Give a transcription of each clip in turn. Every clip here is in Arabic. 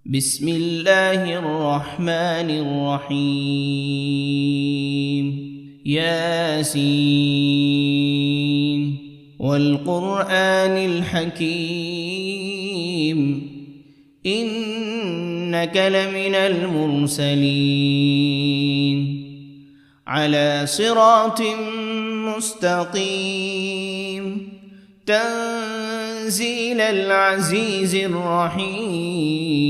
بسم الله الرحمن الرحيم ياسين والقرآن الحكيم إنك لمن المرسلين على صراط مستقيم تنزيل العزيز الرحيم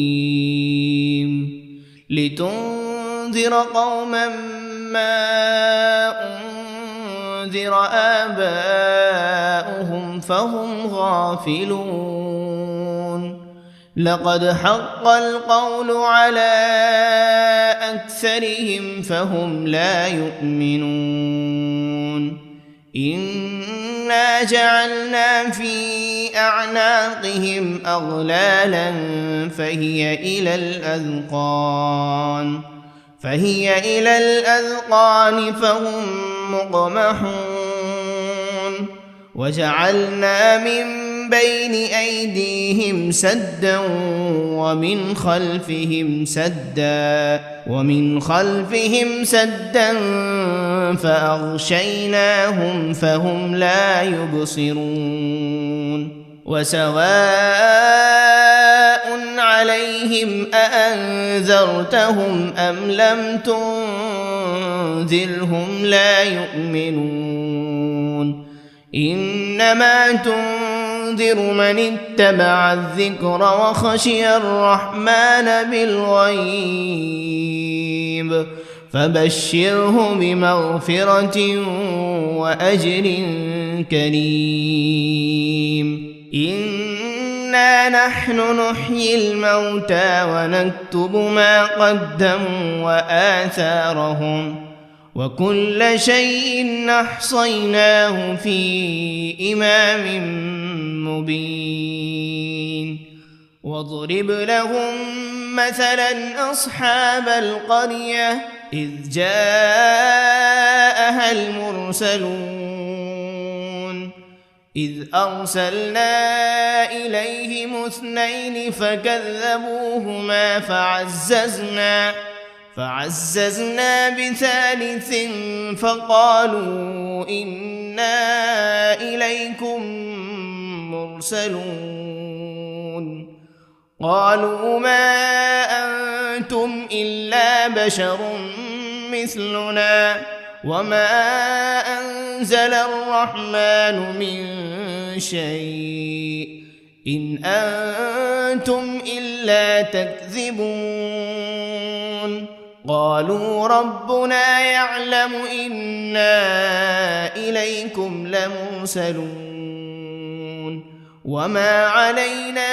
لتنذر قوما ما أنذر آباؤهم فهم غافلون لقد حق القول على أكثرهم فهم لا يؤمنون إنا جعلنا في أعناقهم أغلالا فهي إلى الأذقان فهم مقمحون وجعلنا من بين أيديهم سدا ومن خلفهم سدا فأغشيناهم فهم لا يبصرون وسواء عليهم أأنذرتهم أم لم تنذرهم لا يؤمنون إنما تنذر من اتبع الذكر وخشي الرحمن بالغيب فبشره بمغفرة وأجر كريم إنا نحن نحيي الموتى ونكتب ما قدموا وآثارهم وكل شيء أحصيناه في إمام مبين واضرب لهم مثلا أصحاب القرية إذ جاءها المرسلون إذ أرسلنا إليهم 2 فكذبوهما فعززنا بثالث فقالوا إنا إليكم مرسلون قالوا ما أنتم إلا بشر مثلنا وما أنزل الرحمن من شيء إن أنتم إلا تكذبون قالوا ربنا يعلم إنا إليكم لمرسلون وما علينا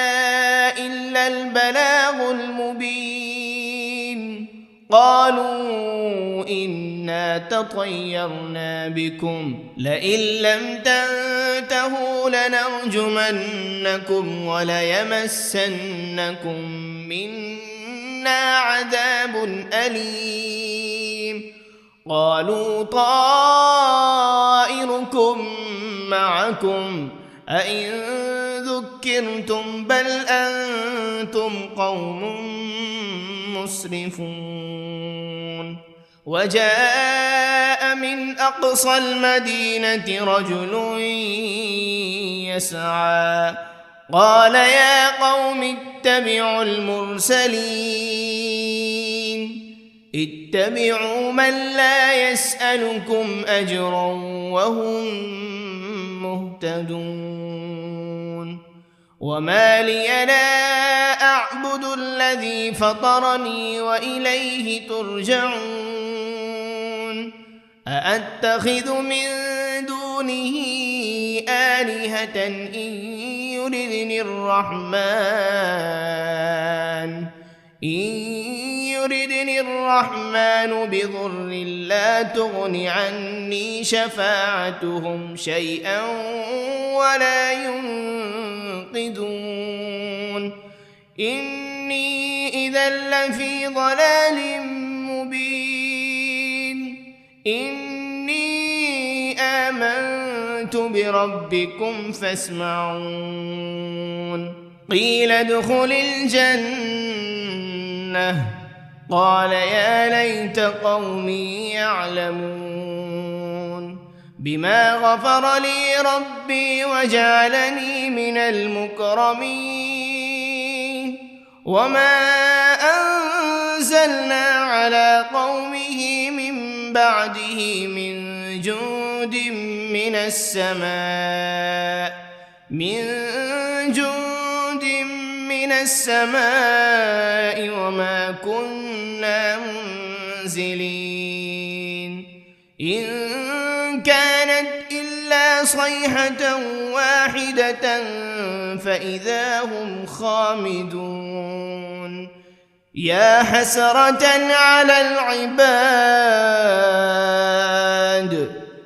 إلا البلاغ المبين قالوا إنا تطيرنا بكم لئن لم تنتهوا لنرجمنكم وليمسنكم منا عذاب أليم قالوا طائركم معكم أئن ذكرتم بل أنتم قوم مسرفون وجاء من أقصى المدينة رجل يسعى قال يا قوم اتبعوا المرسلين اتبعوا من لا يسألكم أجرا وهم مهتدون وما لي لا أعبد الذي فطرني وإليه ترجعون أأتخذ من دونه آلهة إن يردني الرحمن بضر لا تغن عني شفاعتهم شيئا ولا ينقذون إني إذا لفي ضلال مبين إني آمنت بربكم فاسمعون قيل ادخل الجنة لأغوينه قال يا ليت قومي يعلمون بما غفر لي ربي وجعلني من المكرمين وما أنزلنا على قومه من بعده من جند من السماء وما كنا منزلين إن كانت إلا صيحة واحدة فإذا هم خامدون يا حسرة على العباد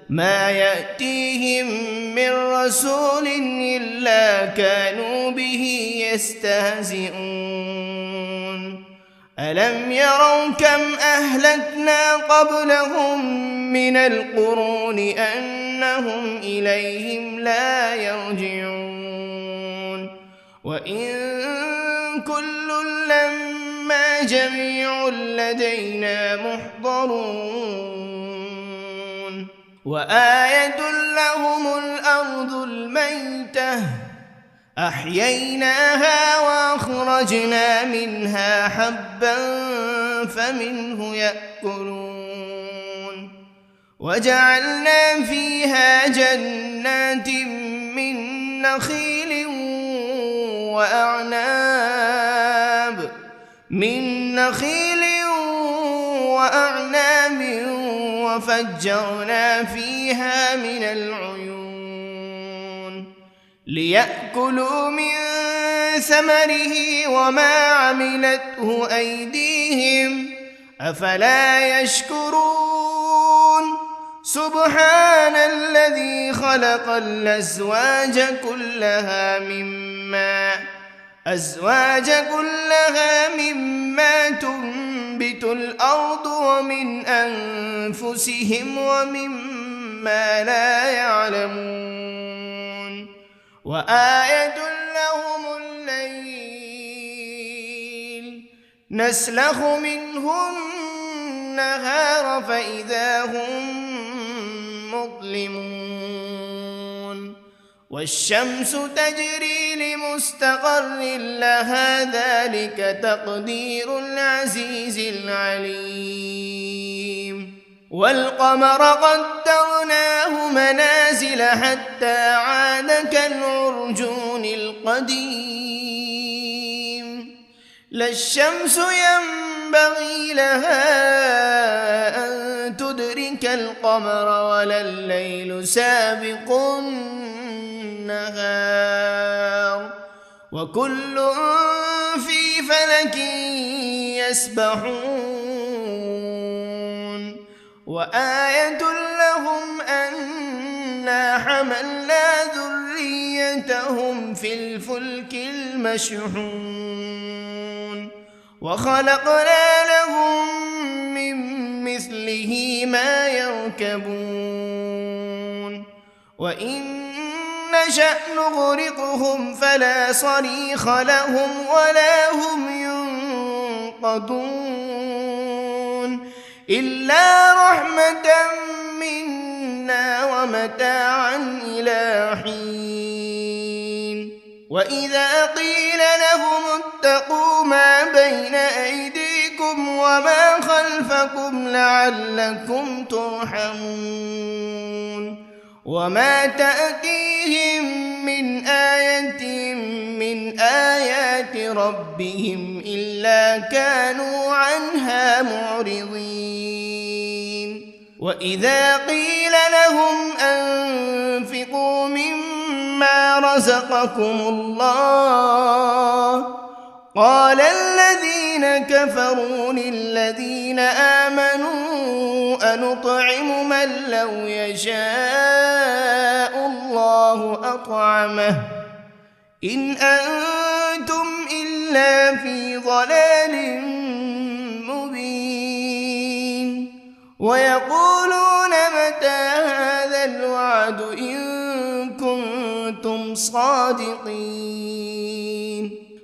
ما يأتيهم من رسول إلا كانوا به يستهزئون ألم يروا كم أهلكنا قبلهم من القرون أنهم إليهم لا يرجعون وإن كل لما جميع لدينا محضرون وآية لهم الأرض الميتة أحييناها وأخرجنا منها حبا فمنه يأكلون وجعلنا فيها جنات من نخيل وأعناب وفجرنا فيها من العيون ليأكلوا من ثمره وما عملته أيديهم أفلا يشكرون سبحان الذي خلق الأزواج كلها مما تنبت الأرض ومن أنفسهم ومما لا يعلمون وآية لهم الليل نسلخ منه النهار فإذا هم مظلمون والشمس تجري لمستقر لها ذلك تقدير العزيز العليم والقمر قدرناه منازل حتى عاد كالعرجون القديم لا الشمس ينبغي لها أن تدرك القمر ولا الليل سابق النهار وكل في فلك يسبحون وآية لهم أنا حملنا ذريتهم في الفلك المشحون وخلقنا لهم من مثله ما يركبون وإن نشأ نغرقهم فلا صريخ لهم ولا هم ينقذون إلا رحمة منا ومتاعا إلى حين وإذا قيل لهم اتقوا ما بين أيديكم وما خلفكم لعلكم ترحمون وما تأتيهم من آية من آيات ربهم إلا كانوا عنها معرضين وإذا قيل لهم أنفقوا مما رزقكم الله قال الذين كفروا للذين آمنوا أنطعم من لو يشاء الله أطعمه إن أنتم إلا في ضلال مبين ويقولون متى هذا الوعد إن كنتم صادقين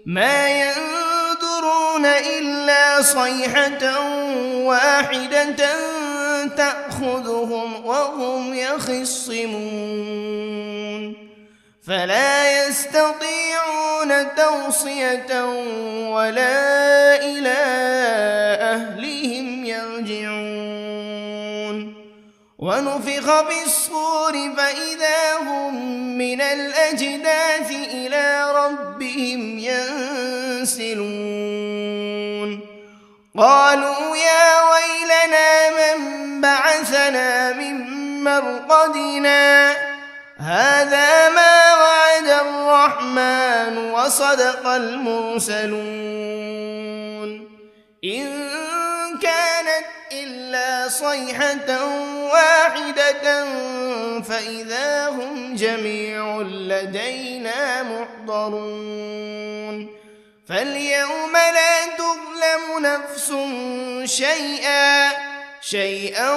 ما ينظرون إلا صيحة واحدة تأخذهم وهم يخصمون فلا يستطيعون توصية ولا إلى أهلهم يرجعون ونفخ في الصور فإذا هم من الأجداث إلى ربهم ينسلون قالوا يا ويلنا من بعثنا من مرقدنا هذا ما وعد الرحمن وصدق المرسلون إن كانت إلا صيحة واحدة فإذا هم جميع لدينا محضرون فاليوم لا تظلم نفس شيئا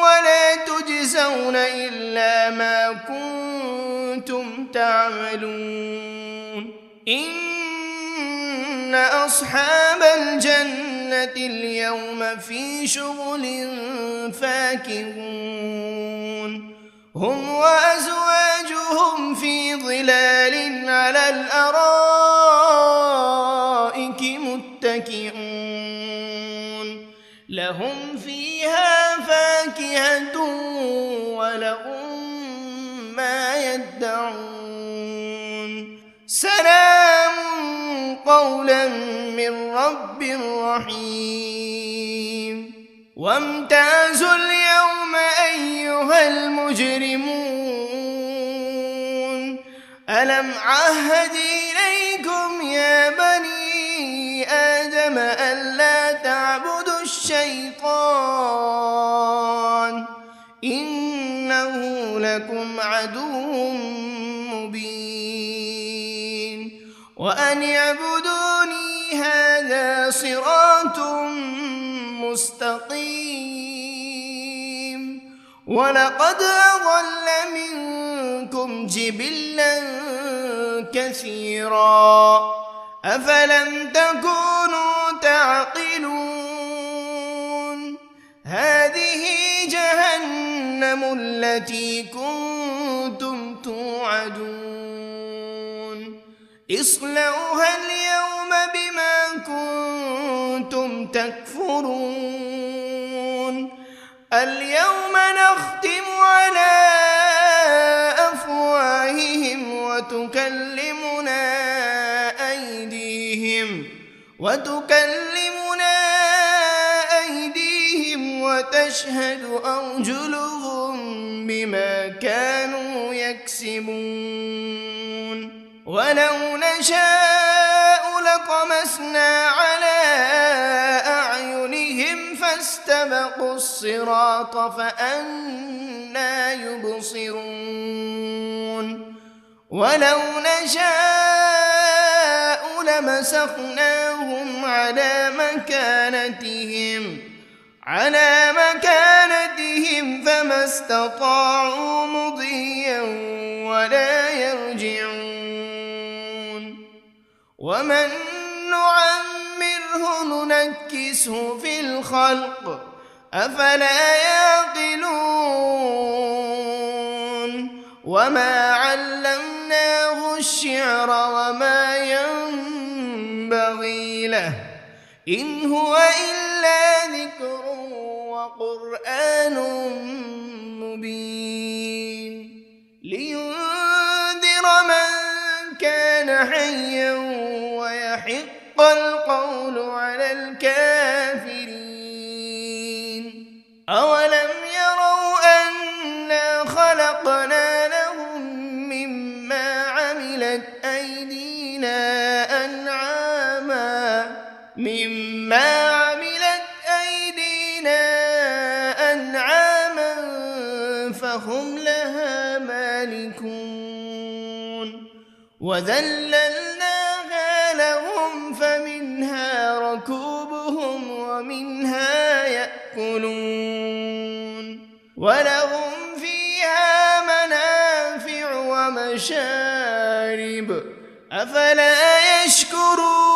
ولا تجزون إلا ما كنتم تعملون إن أصحاب الجنة اليوم في شغل فاكهون هم وأزواجهم في ظلال على الأرائك متكئون لهم فيها فاكهة ولهم ما يدعون سلام قولا من رب رحيم وامتازوا اليوم أيها المجرمون ألم عهد إليكم يا بني آدم ألا تعبدوا الشيطان إنه لكم عدو مبين وأن اعبدوني هذا صراط مستقيم ولقد أضل منكم جبلا كثيرا أفلم تكونوا تعقلون هذه جهنم التي كنتم توعدون اصلوها اليوم بما كنتم تكفرون اليوم نختم على أفواههم وتكلمنا أيديهم وتشهد أرجلهم بما كانوا يكسبون ولو نشاء لطمسنا على أعينهم فاستبقوا الصراط فأنى يبصرون ولو نشاء لمسخناهم على مكانتهم فما استطاعوا مضيا ولا يرجعون ومن نعمره ننكسه في الخلق أفلا يعقلون وما علمناه الشعر وما ينبغي له إن هو إلا ذكر وقرآن مبين لينذر من كان حيا ويحق القول على الكافرين أولم يروا أنا خلقنا لهم مما عملت أيدينا أنعاما فهم لها مالكون وذللناها لهم فمنها ركوبهم ومنها يأكلون ولهم فيها منافع ومشارب أفلا يشكرون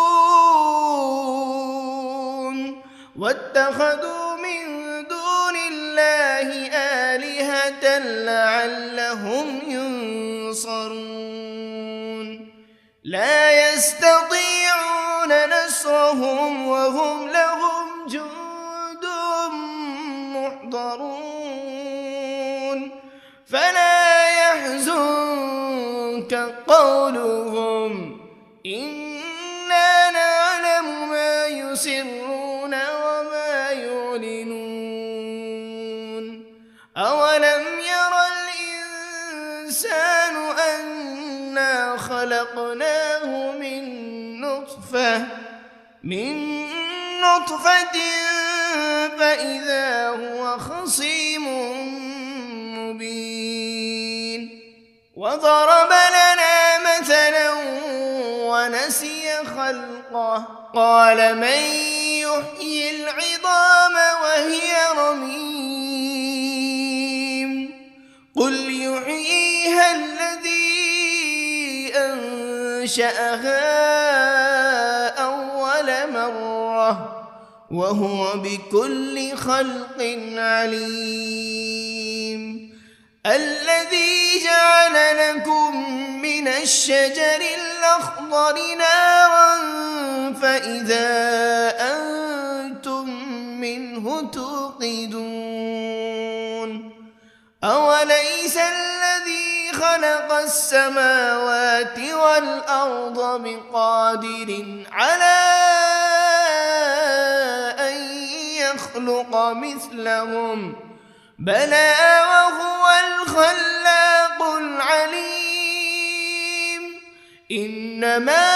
واتخذوا من دون الله آلهة لعلهم ينصرون لا يستطيعون نصرهم وهم لهم جند محضرون فلا يحزنك قولهم إنا نعلم ما يسرون وما يعلنون أولم ير الإنسان أنا خلقناه من نطفة فإذا هو خصيم مبين وضرب لنا مثلا ونسي خلقه قال من يحيي العظام وهي رميم قل يحييها الذي أنشأها أول مرة وهو بكل خلق عليم الذي جعل لكم من الشجر الأخضر نارا فإذا أنتم منه توقدون أوليس الذي خلق السماوات والأرض بقادر على أن يخلق مثلهم بلى وهو الخلاق العليم إنما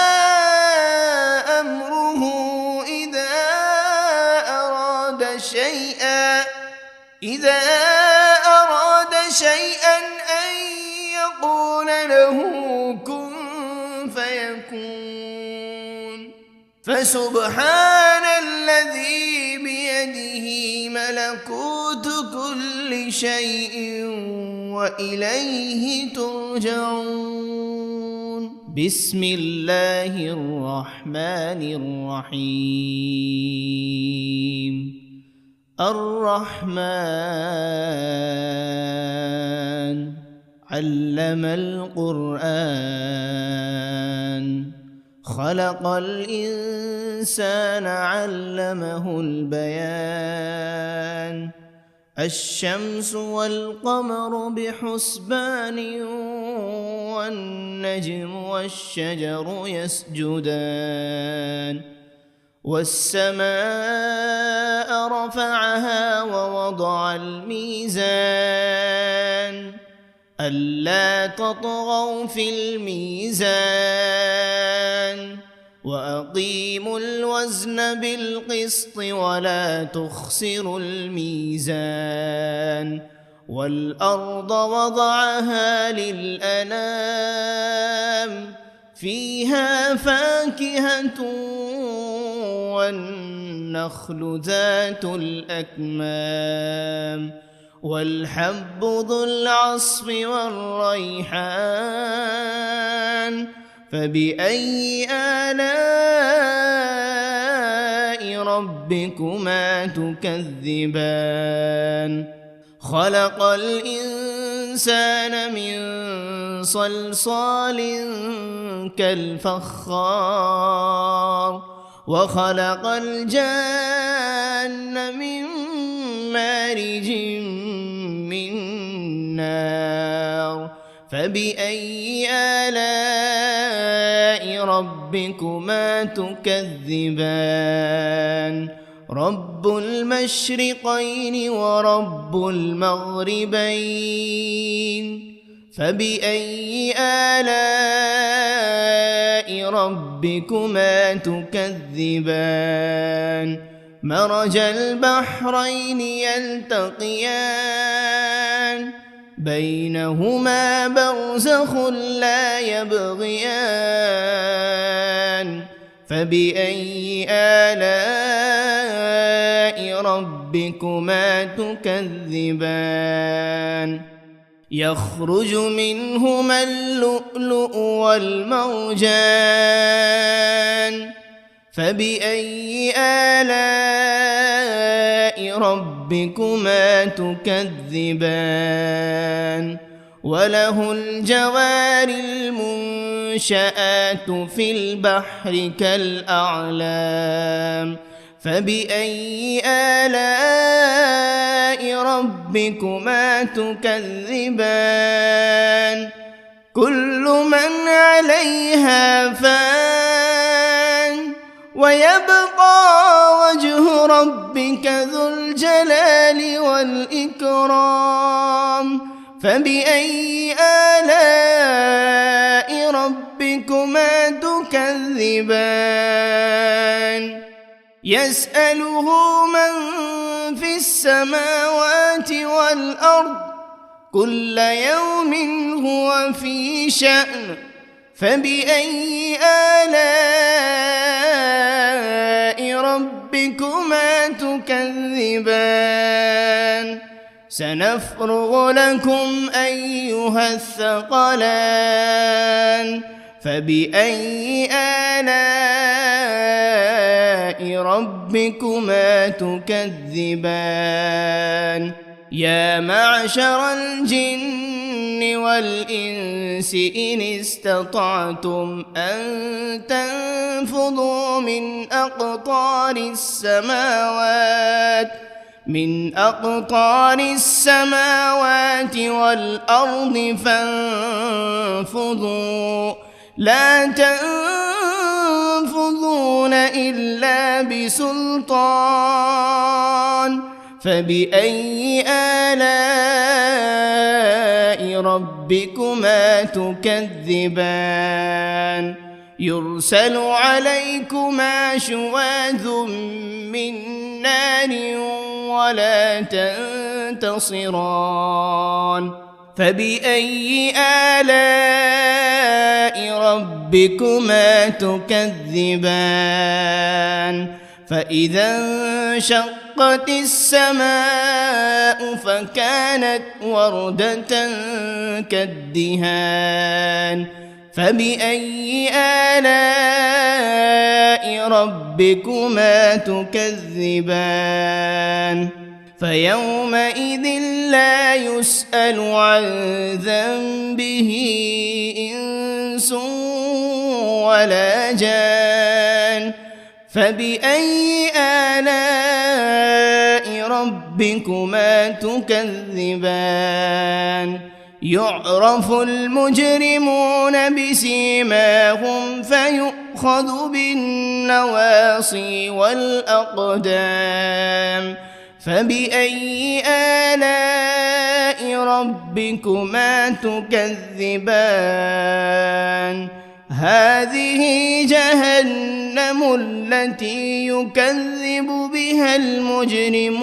أمره إذا أراد شيئا أن يقول له كن فيكون فسبحان الذي بيده ملكوت كل شيء وإليه ترجعون بسم الله الرحمن الرحيم الرحمن علم القرآن خلق الإنسان علمه البيان الشمس والقمر بحسبان والنجم والشجر يسجدان والسماء رفعها ووضع الميزان ألا تطغوا في الميزان وأقيموا الوزن بالقسط ولا تخسروا الميزان والأرض وضعها للأنام فيها فاكهة والنخل ذات الأكمام والحب ذو العصف والريحان فبأي آلاء ربكما تكذبان خلق الإنسان من صلصال كالفخار وخلق الجان من مارج من نار فبأي آلاء ربكما تكذبان رب المشرقين ورب المغربين فبأي آلاء ربكما تكذبان مرج البحرين يلتقيان بينهما برزخ لا يبغيان فبأي آلاء ربكما تكذبان يخرج منهما اللؤلؤ والمرجان فبأي آلاء ربكما تكذبان وله الجوار المنشآت في البحر كالأعلام فبأي آلاء ربكما تكذبان كل من عليها فان ويبقى وجه ربك ذو الجلال والإكرام فبأي آلاء ربكما تكذبان يسأله من في السماوات والأرض كل يوم هو في شأن فبأي آلاء ربكما تكذبان سنفرغ لكم أيها الثقلان فبأي آلاء ربكما تكذبان يا معشر الجن والإنس إن استطعتم أن تنفذوا من أقطار السماوات والأرض فانفذوا لا تنفذون إلا بسلطان فبأي آلاء ربكما تكذبان يرسل عليكما شواذ من نار ولا تنتصران فبأي آلاء ربكما تكذبان فإذا انشقت السماء فكانت وردة كالدهان فبأي آلاء ربكما تكذبان فيومئذ لا يسأل عن ذنبه إنس ولا جان فبأي آلاء ربكما تكذبان يعرف المجرمون بسيماهم فيؤخذ بالنواصي والأقدام فبأي آلاء ربكما تكذبان هذه جهنم التي يكذب بها المجرمون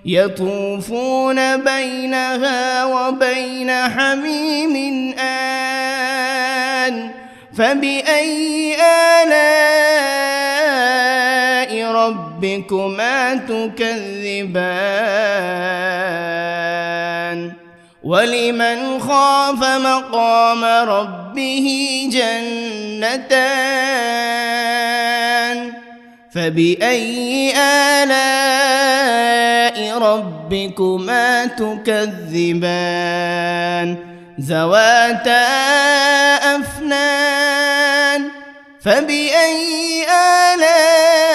يطوفون بينها وبين حميم آن فبأي آلاء ربكما تكذبان ولمن خاف مقام ربه جنتان فبأي آلاء ربكما تكذبان ذواتا أفنان فبأي آلاء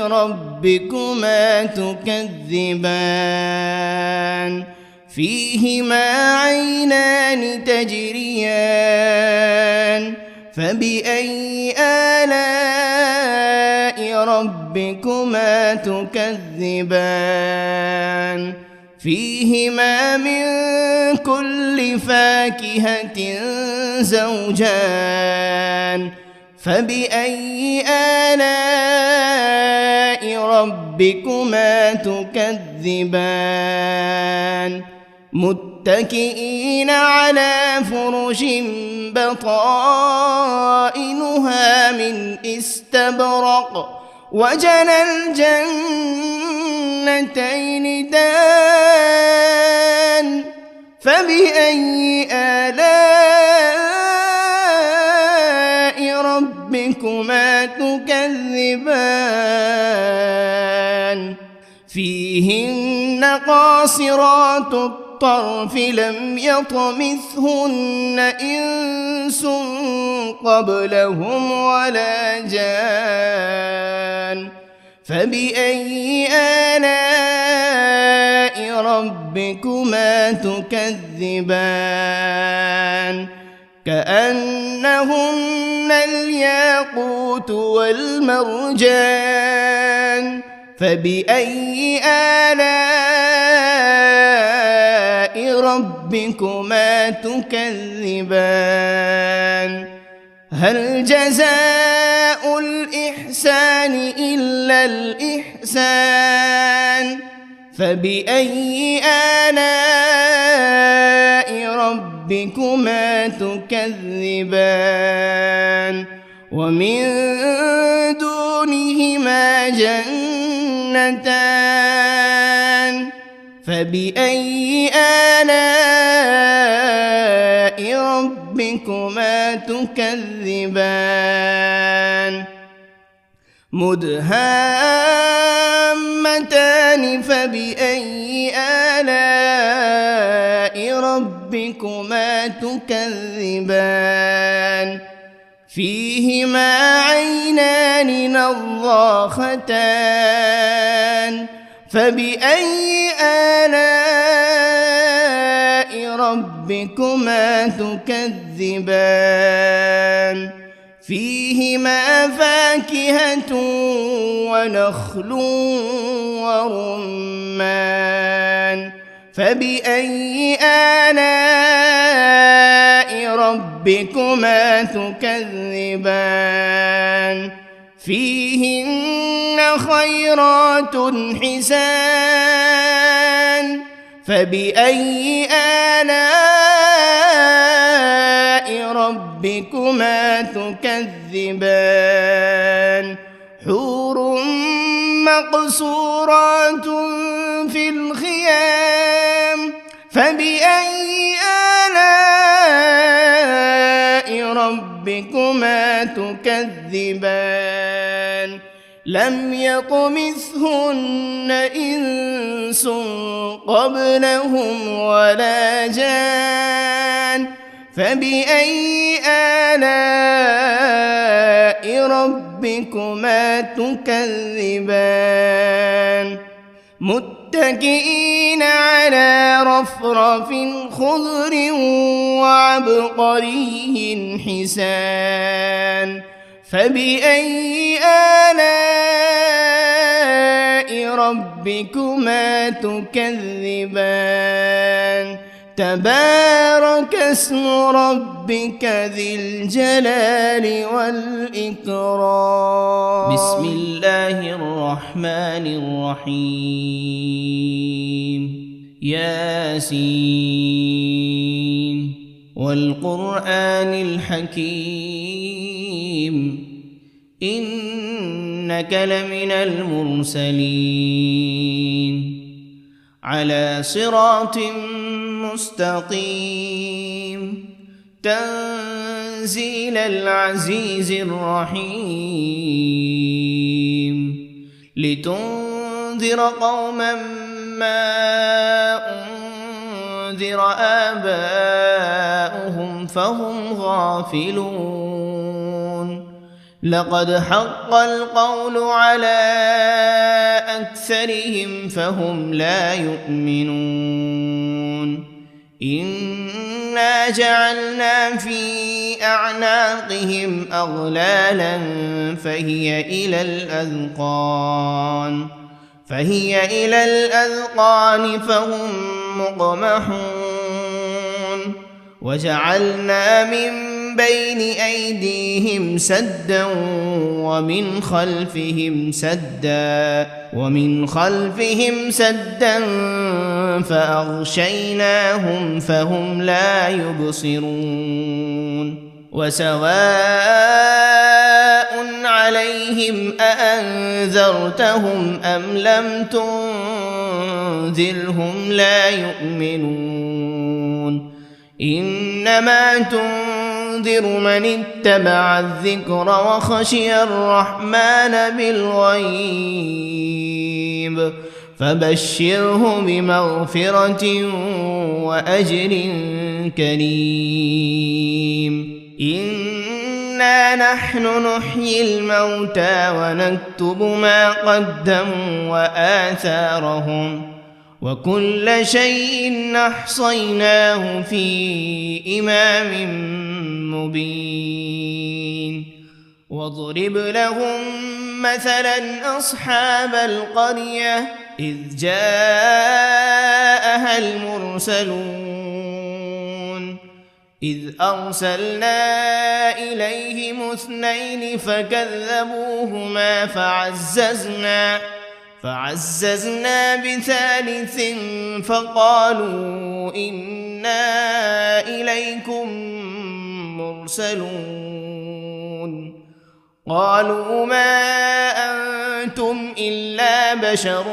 ربكما تكذبان فيهما عينان تجريان فبأي آلاء ربكما تكذبان فيهما من كل فاكهة زوجان فبأي آلاء ربكما تكذبان متكئين على فرش بطائنها من استبرق وجنى الجنتين دان فبأي آلاء ربكما ربكما تكذبان فيهن قاصرات الطرف لم يطمثهن إنس قبلهم ولا جان فبأي آلاء ربكما تكذبان كأنهن الياقوت والمرجان فبأي آلاء ربكما تكذبان هل جزاء الإحسان إلا الإحسان فبأي آلاء ربكما تكذبان ومن دونهما جنتان فبأي آلاء ربكما تكذبان مدهامتان فبأي آلاء ربكما تكذبان فيهما عينان نضاختان فبأي آلاء ربكما تكذبان فيهما فاكهة ونخل ورمان فبأي آلاء ربكما تكذبان فيهن خيرات حسان فبأي آلاء ربكما تكذبان حور مقصورات في الخيام فبأي آلاء ربكما تكذبان لم يطمثهن إنس قبلهم ولا جان فبأي آلاء ربكما تكذبان متكئين على رفرف خضر وعبقري حسان فبأي آلاء ربكما تكذبان تبارك اسم ربك ذي الجلال والإكرام بسم الله الرحمن الرحيم ياسين والقرآن الحكيم إنك لمن المرسلين على صراط مستقيم تنزيل العزيز الرحيم لتنذر قوما ما أنذر آباؤهم فهم غافلون لقد حق القول على أكثرهم فهم لا يؤمنون إنا جعلنا في أعناقهم أغلالا فهي إلى الأذقان فهم مقمحون وجعلنا من بين أيديهم سدا ومن خلفهم سدا فأغشيناهم فهم لا يبصرون وسواء عليهم أأنذرتهم أم لم تنذرهم لا يؤمنون إنما تنذر تنذر من اتبع الذكر وخشي الرحمن بالغيب فبشره بمغفرة وأجر كريم إنا نحن نحيي الموتى ونكتب ما قدموا وآثارهم وكل شيء أحصيناه في إمام مبين واضرب لهم مثلا أصحاب القرية إذ جاءها المرسلون إذ أرسلنا إليهم 2 فكذبوهما فعززنا ب3 فقالوا إنا إليكم مرسلون قالوا ما أنتم إلا بشر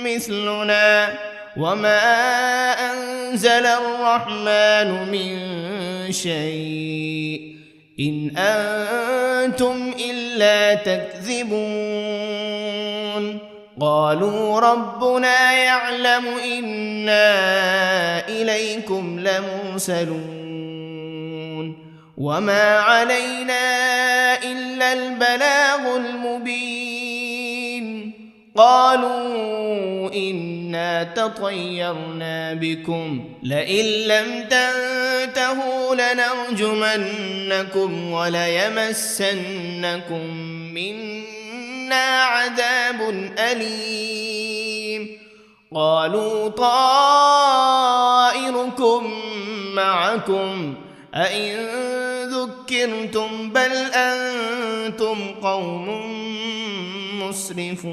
مثلنا وما أنزل الرحمن من شيء إن أنتم إلا تكذبون قالوا ربنا يعلم إنا إليكم لمرسلون وما علينا إلا البلاغ المبين قالوا إنا تطيرنا بكم لئن لم تنتهوا لنرجمنكم وليمسنكم منا عذاب أليم قالوا طائركم معكم أئن ذكرتم بل أنتم قوم مسرفون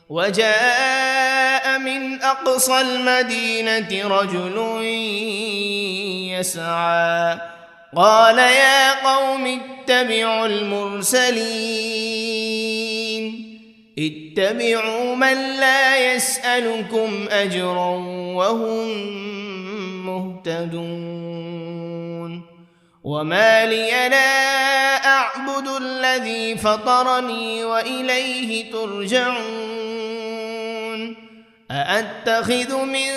وجاء من أقصى المدينة رجل يسعى قال يا قوم اتبعوا المرسلين اتبعوا من لا يسألكم أجرا وهم مهتدون وما لي لا أعبد الذي فطرني وإليه ترجعون أأتخذ من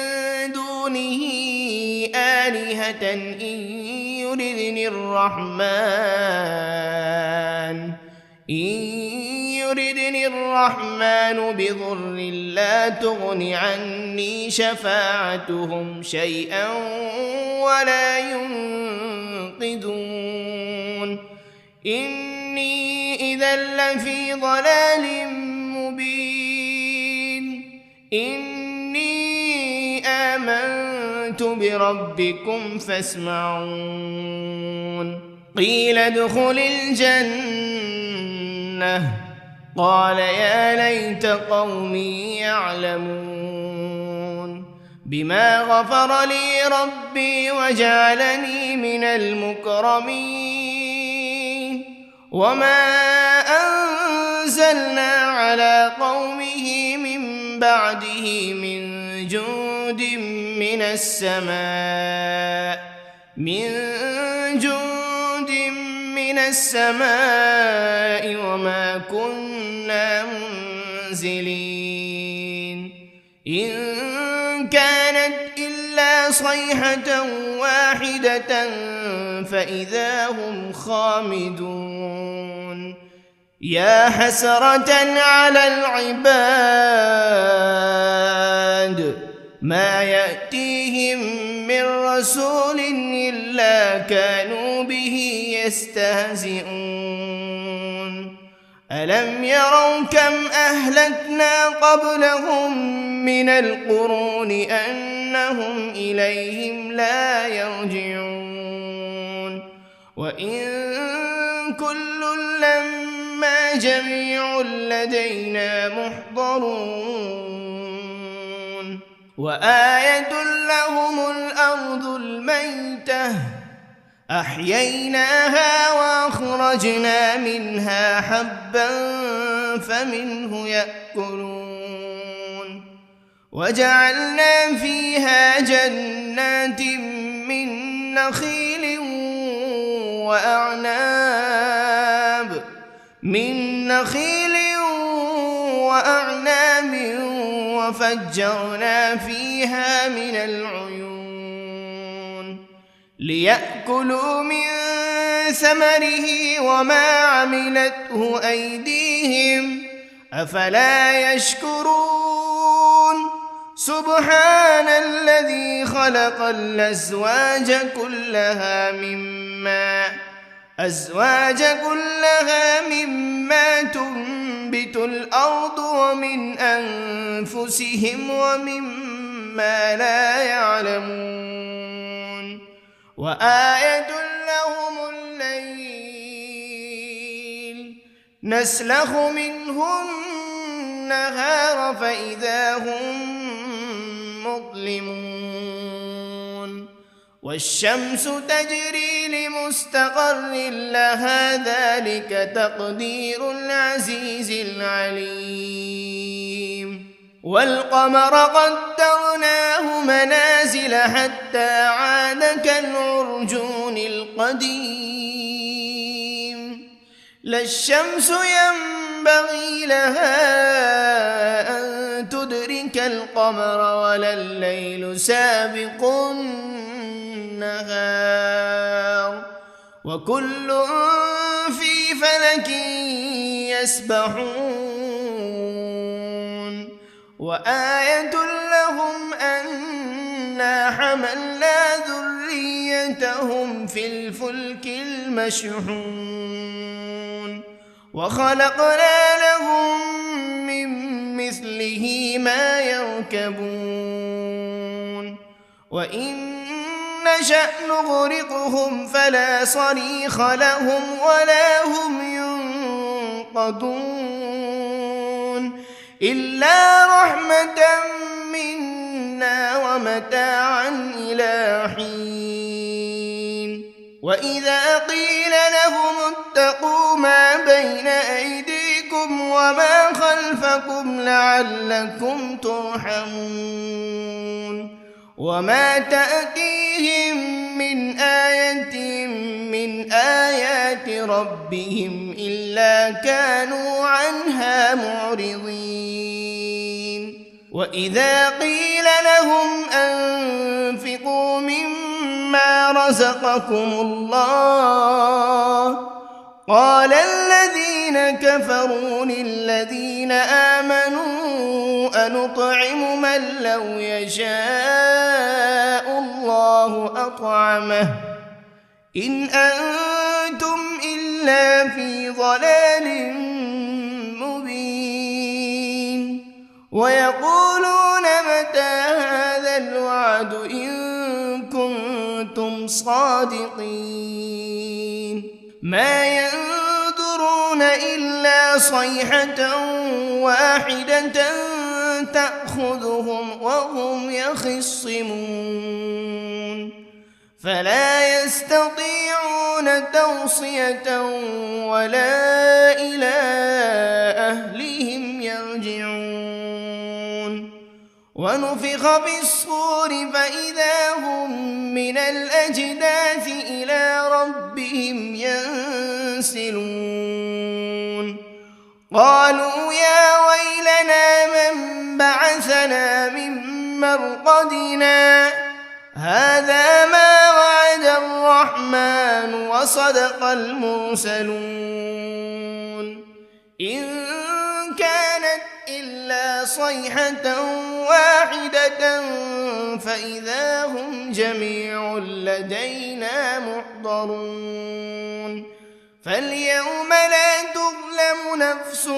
دونه آلهة إن يردني الرحمن بضر لا تغن عني شفاعتهم شيئا ولا ينقذون إني إذا لفي ضلال مبين إني آمنت بربكم فاسمعون قيل ادخل الجنة قال يا ليت قومي يعلمون بما غفر لي ربي وجعلني من المكرمين وما أنزلنا على قومه من بعده من جند من السماء وما كنا منزلين إن كانت إلا صيحة واحدة فإذا هم خامدون يا حسرة على العباد ما يأتيهم من رسول إلا كانوا به يستهزئون ألم يروا كم أهلكنا قبلهم من القرون أنهم إليهم لا يرجعون وإن كل لما جميع لدينا محضرون وآية لهم الأرض الميتة أحييناها وأخرجنا منها حبا فمنه يأكلون وجعلنا فيها جنات من نخيل وأعناب من نخيل وأعناب وفجرنا فيها من العيون ليأكلوا من ثمره وما عملته أيديهم أفلا يشكرون سبحان الذي خلق الأزواج كلها مما تنبت الأرض ومن أنفسهم ومما لا يعلمون وآية لهم الليل نسلخ منه النهار فإذا هم مظلمون والشمس تجري لمستقر لها ذلك تقدير العزيز العليم والقمر قدرناه منازل حتى عاد كالعرجون القديم لا الشمس ينبغي لها أن تدرك القمر ولا الليل سابق النهار وكل في فلك يسبحون وآية لهم أنا حملنا ذريتهم في الفلك المشحون وخلقنا لهم من مثله ما يركبون وإن نشأ نغرقهم فلا صريخ لهم ولا هم ينقذون إلا رحمة منا ومتاعا إلى حين وإذا قيل لهم اتقوا ما بين أيديكم وما خلفكم لعلكم ترحمون وما تأتيهم من آية من آيات ربهم إلا كانوا عنها معرضين وإذا قيل لهم أنفقوا مما رزقكم الله قال الذين كفروا للذين آمنوا أنطعم من لو يشاء الله أطعمه إن أنتم إلا في ضلال مبين ويقولون متى هذا الوعد إن كنتم صادقين ما ينظرون إلا صيحة واحدة تأخذهم وهم يخصمون فلا يستطيعون توصية ولا إلى أهلهم يرجعون ونفخ بالصور فإذا هم من الأجداث إلى ربهم ينسلون قالوا يا ويلنا من بعثنا من مرقدنا هذا ما وعد الرحمن وصدق المرسلون إن كانت إلا صيحة واحدة فإذا هم جميع لدينا محضرون فاليوم لا تظلم نفس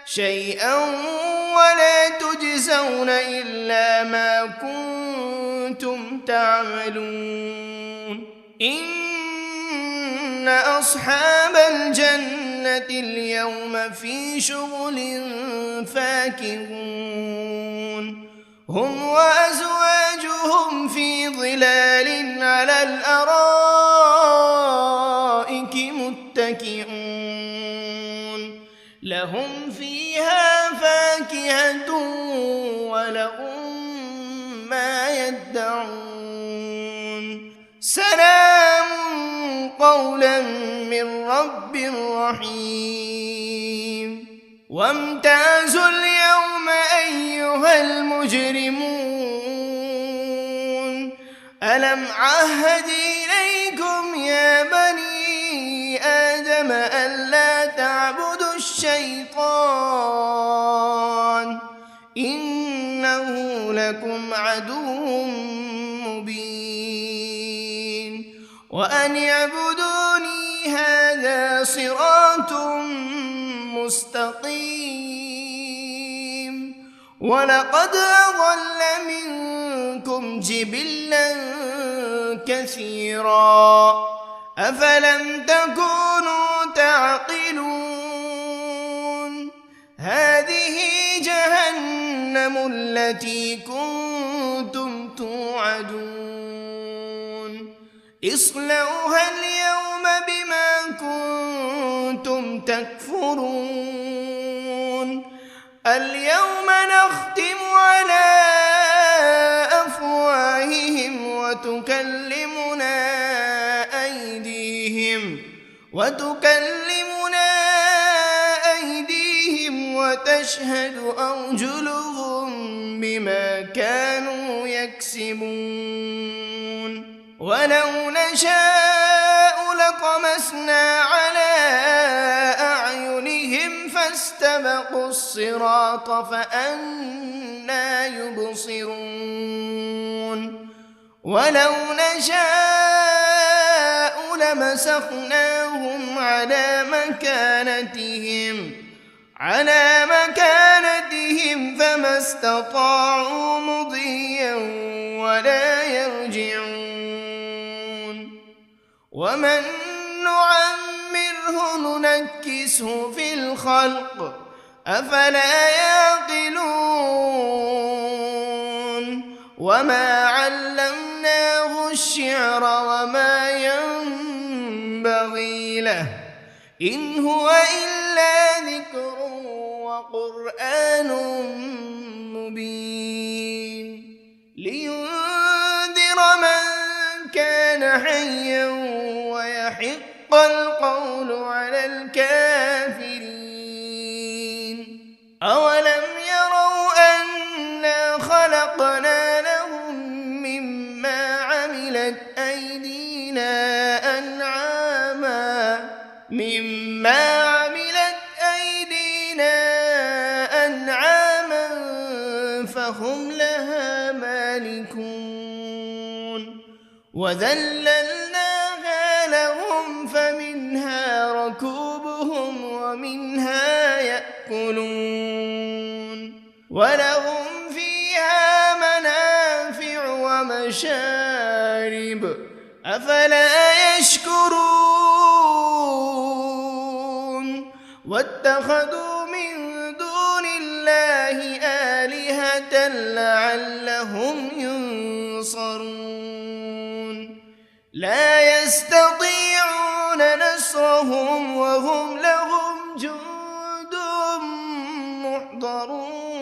شيئا ولا تجزون إلا ما كنتم تعملون إن أصحاب الجنة اليوم في شغل فاكهون هم وأزواجهم في ظلال على الأرائك متكئون لهم فيها فاكهة ولهم ما يدعون سلام قولا من رب رحيم وامتازوا اليوم أيها المجرمون ألم عهد إليكم يا بني آدم ألا تعبدوا الشيطان إنه لكم عدو مبين وأن اعبدوني هذا صراط مستقيم ولقد أضل منكم جبلا كثيرا أفلم تكونوا تعقلون هذه جهنم التي كنتم توعدون اصلوها اليوم بما كنتم تكفرون اليوم نختم على أفواههم وتكلمنا أيديهم وتشهد أرجلهم بما كانوا يكسبون ولو نشاء لطمسنا على أعينهم فاستبقوا الصراط فأنى يبصرون ولو نشاء لمسخناهم على مكانتهم فما استطاعوا مضيا ولا يرجعون ومن نعمره ننكسه في الخلق أفلا يعقلون وما علمناه الشعر وما ينبغي له إن هو إلا ذكر وقرآن مبين لينذر من كان حيا ويحق القول على الكافرين أولم يروا أنا خلقنا لهم مما عملت أيدينا أنعاما فهم لها مالكون وذللناها لهم فمنها ركوبهم ومنها يأكلون ولهم فيها منافع ومشارب أفلا يشكرون واتخذوا من دون الله آلهة لعلهم ينصرون لا يستطيعون نصرهم وهم لهم جند محضرون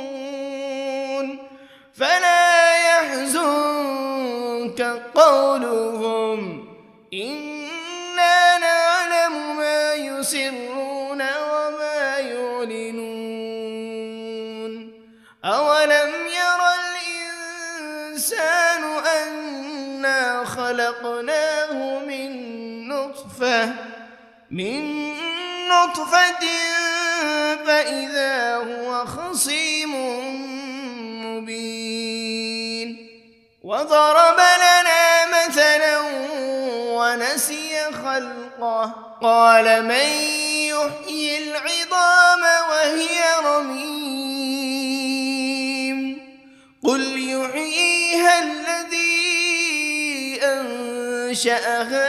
فلا يحزنك قولهم إنا نعلم ما يسرون وما يعلنون أولم ير الإنسان أنا خلقناه من نطفة فإذا هو خصيم مبين وضرب لنا مثلا ونسي خلقه قال من يحيي العظام وهي رميم قل يحييها الذي أنشأها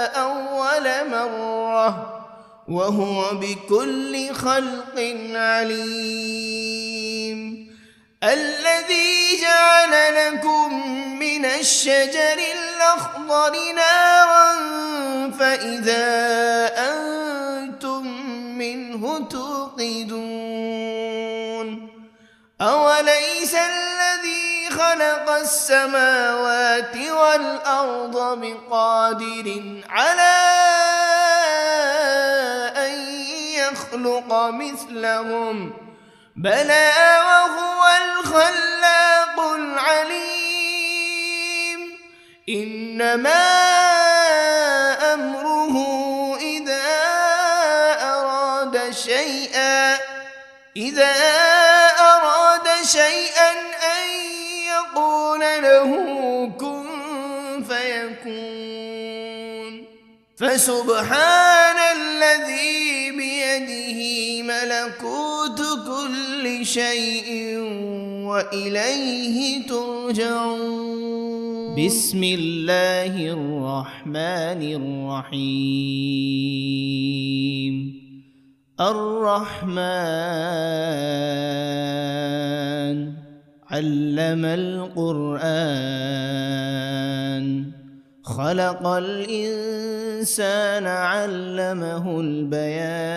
أول مرة وهو بكل خلق عليم الذي جعل لكم من الشجر الأخضر نارا فإذا أنتم منه توقدون أوليس الذي خلق السماوات والأرض بقادر على أن يخلق مثلهم بلى وهو الخلاق العليم إنما أمره إذا أراد شيئا أن يقول له كن فيكون فسبحان الذي بيده ملكوت كل شيء وإليه ترجعون بسم الله الرحمن الرحيم الرحمن علم القرآن خلق الإنسان علمه البيان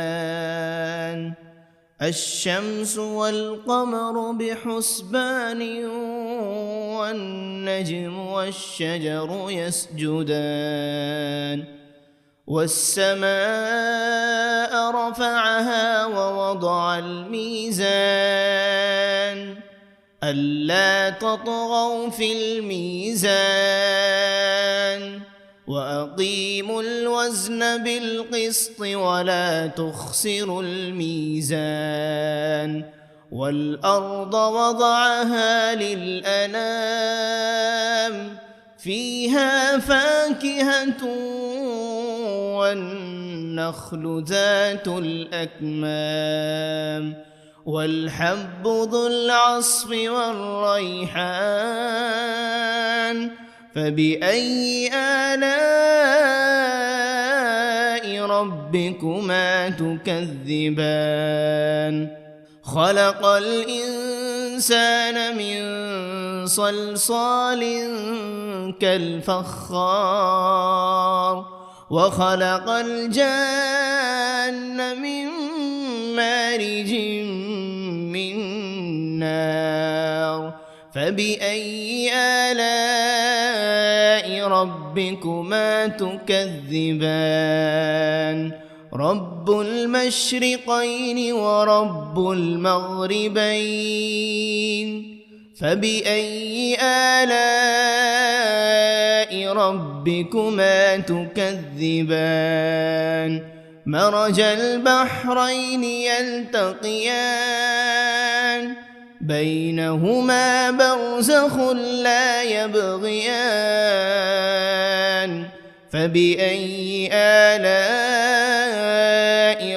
الشمس والقمر بحسبان والنجم والشجر يسجدان والسماء رفعها ووضع الميزان ألا تطغوا في الميزان وأقيموا الوزن بالقسط ولا تخسروا الميزان والأرض وضعها للأنام فيها فاكهة والنخل ذات الأكمام والحب ذو العصف والريحان فبأي آلاء ربكما تكذبان خلق الإنسان من صلصال كالفخار وخلق الجان من مارج من نار فبأي آلاء ربكما تكذبان رب المشرقين ورب المغربين فبأي آلاء ربكما تكذبان مرج البحرين يلتقيان بينهما برزخ لا يبغيان فبأي آلاء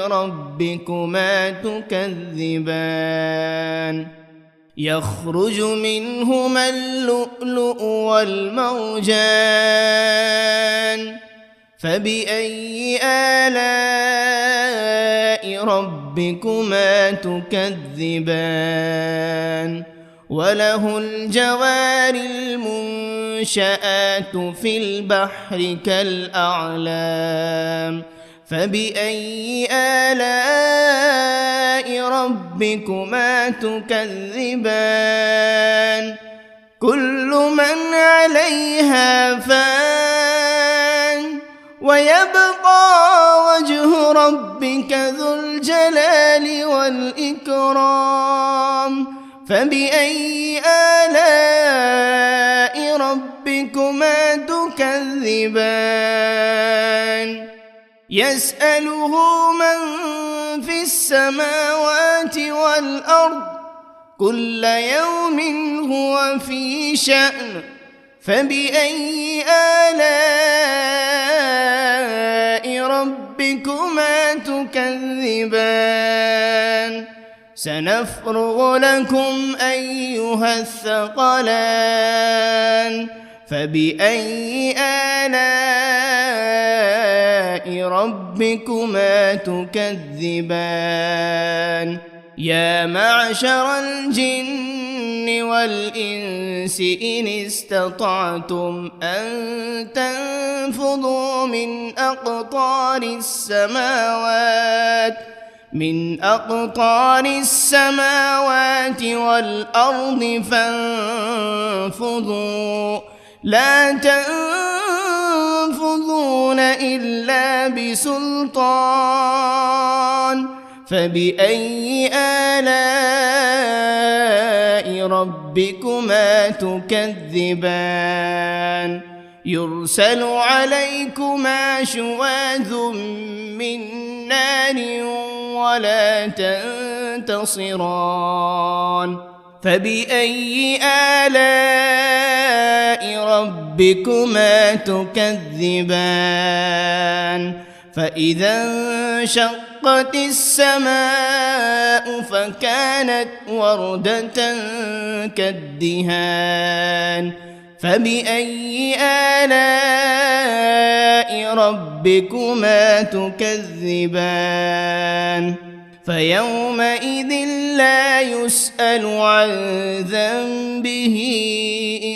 ربكما تكذبان يخرج منهما اللؤلؤ والمرجان فبأي آلاء ربكما تكذبان وله الجوار المنشآت في البحر كالأعلام فبأي آلاء ربكما تكذبان كل من عليها فان ويبقى وجه ربك ذو الجلال والإكرام فبأي آلاء ربكما تكذبان يسأله من في السماوات والأرض كل يوم هو في شأن فبأي آلاء ربكما تكذبان سنفرغ لكم أيها الثقلان فبأي آلاء ربكما تكذبان يا معشر الجن والإنس إن استطعتم أن تنفذوا من أقطار السماوات من أقطار السماوات والأرض فانفضوا لا تنفذون إلا بسلطان فبأي آلاء ربكما تكذبان يرسل عليكما شواذ من نار ولا تنتصران فبأي آلاء ربكما تكذبان فإذا انشقت السماء فكانت وردة كالدهان فبأي آلاء ربكما تكذبان فيومئذ لا يسأل عن ذنبه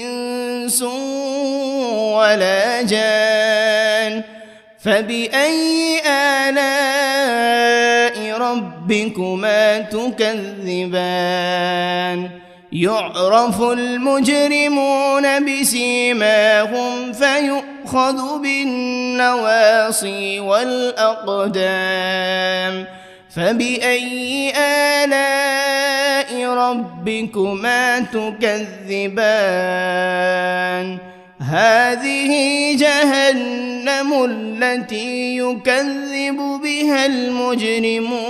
إنس ولا جان فبأي آلاء ربكما تكذبان يعرف المجرمون بسيماهم فيؤخذ بالنواصي والأقدام فبأي آلاء ربكما تكذبان هذه جهنم التي يكذب بها المجرمون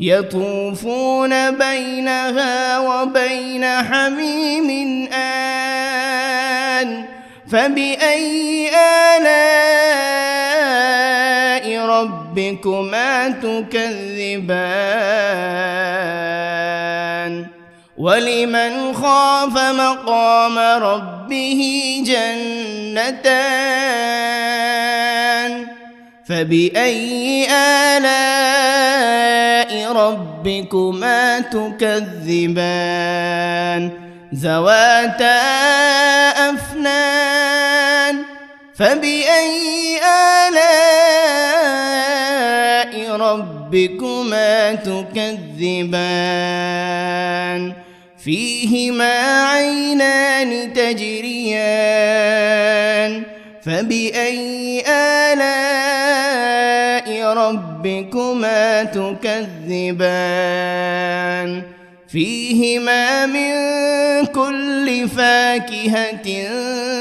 يطوفون بينها وبين حميم آن فبأي آلاء ربكما تكذبان ولمن خاف مقام ربه جنتان فبأي آلاء ربكما تكذبان ذواتا أفنان فبأي آلاء ربكما تكذبان فيهما عينان تجريان فبأي آلاء ربكما تكذبان فيهما من كل فاكهة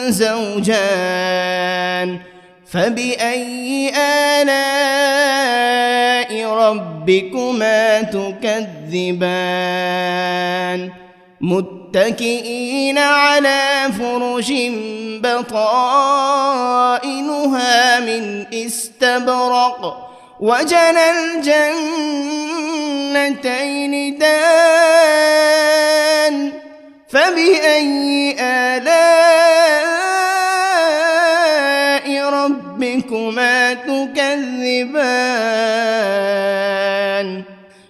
زوجان فبأي آلاء ربكما تكذبان متكئين على فرش بطائنها من استبرق وجنى الجنتين دان فبأي آلاء ربكما تكذبان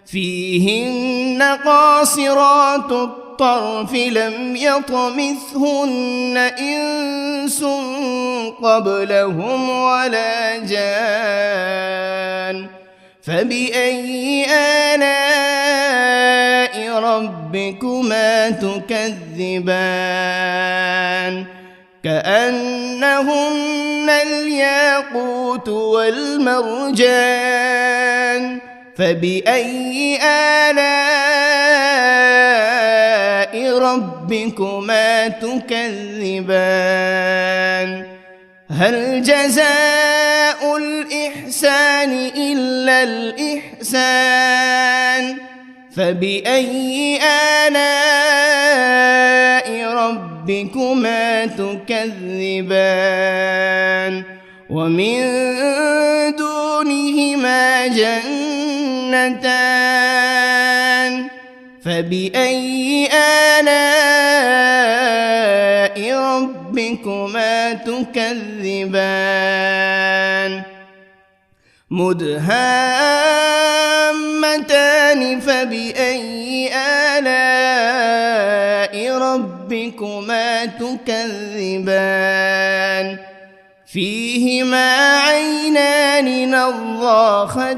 فيهن قاصرات الطرف لم يطمثهن إنس قبلهم ولا جان فبأي آلاء ربكما تكذبان كأنهن الياقوت والمرجان فبأي آلاء ربكما تكذبان هل جزاء الإحسان إلا الإحسان فبأي آلاء ربكما تكذبان ومن دونهما جنتان فبأي آلاء ربكما تكذبان مدهامتان فبأي آلاء ربكما تكذبان فيهما عينان نضاختان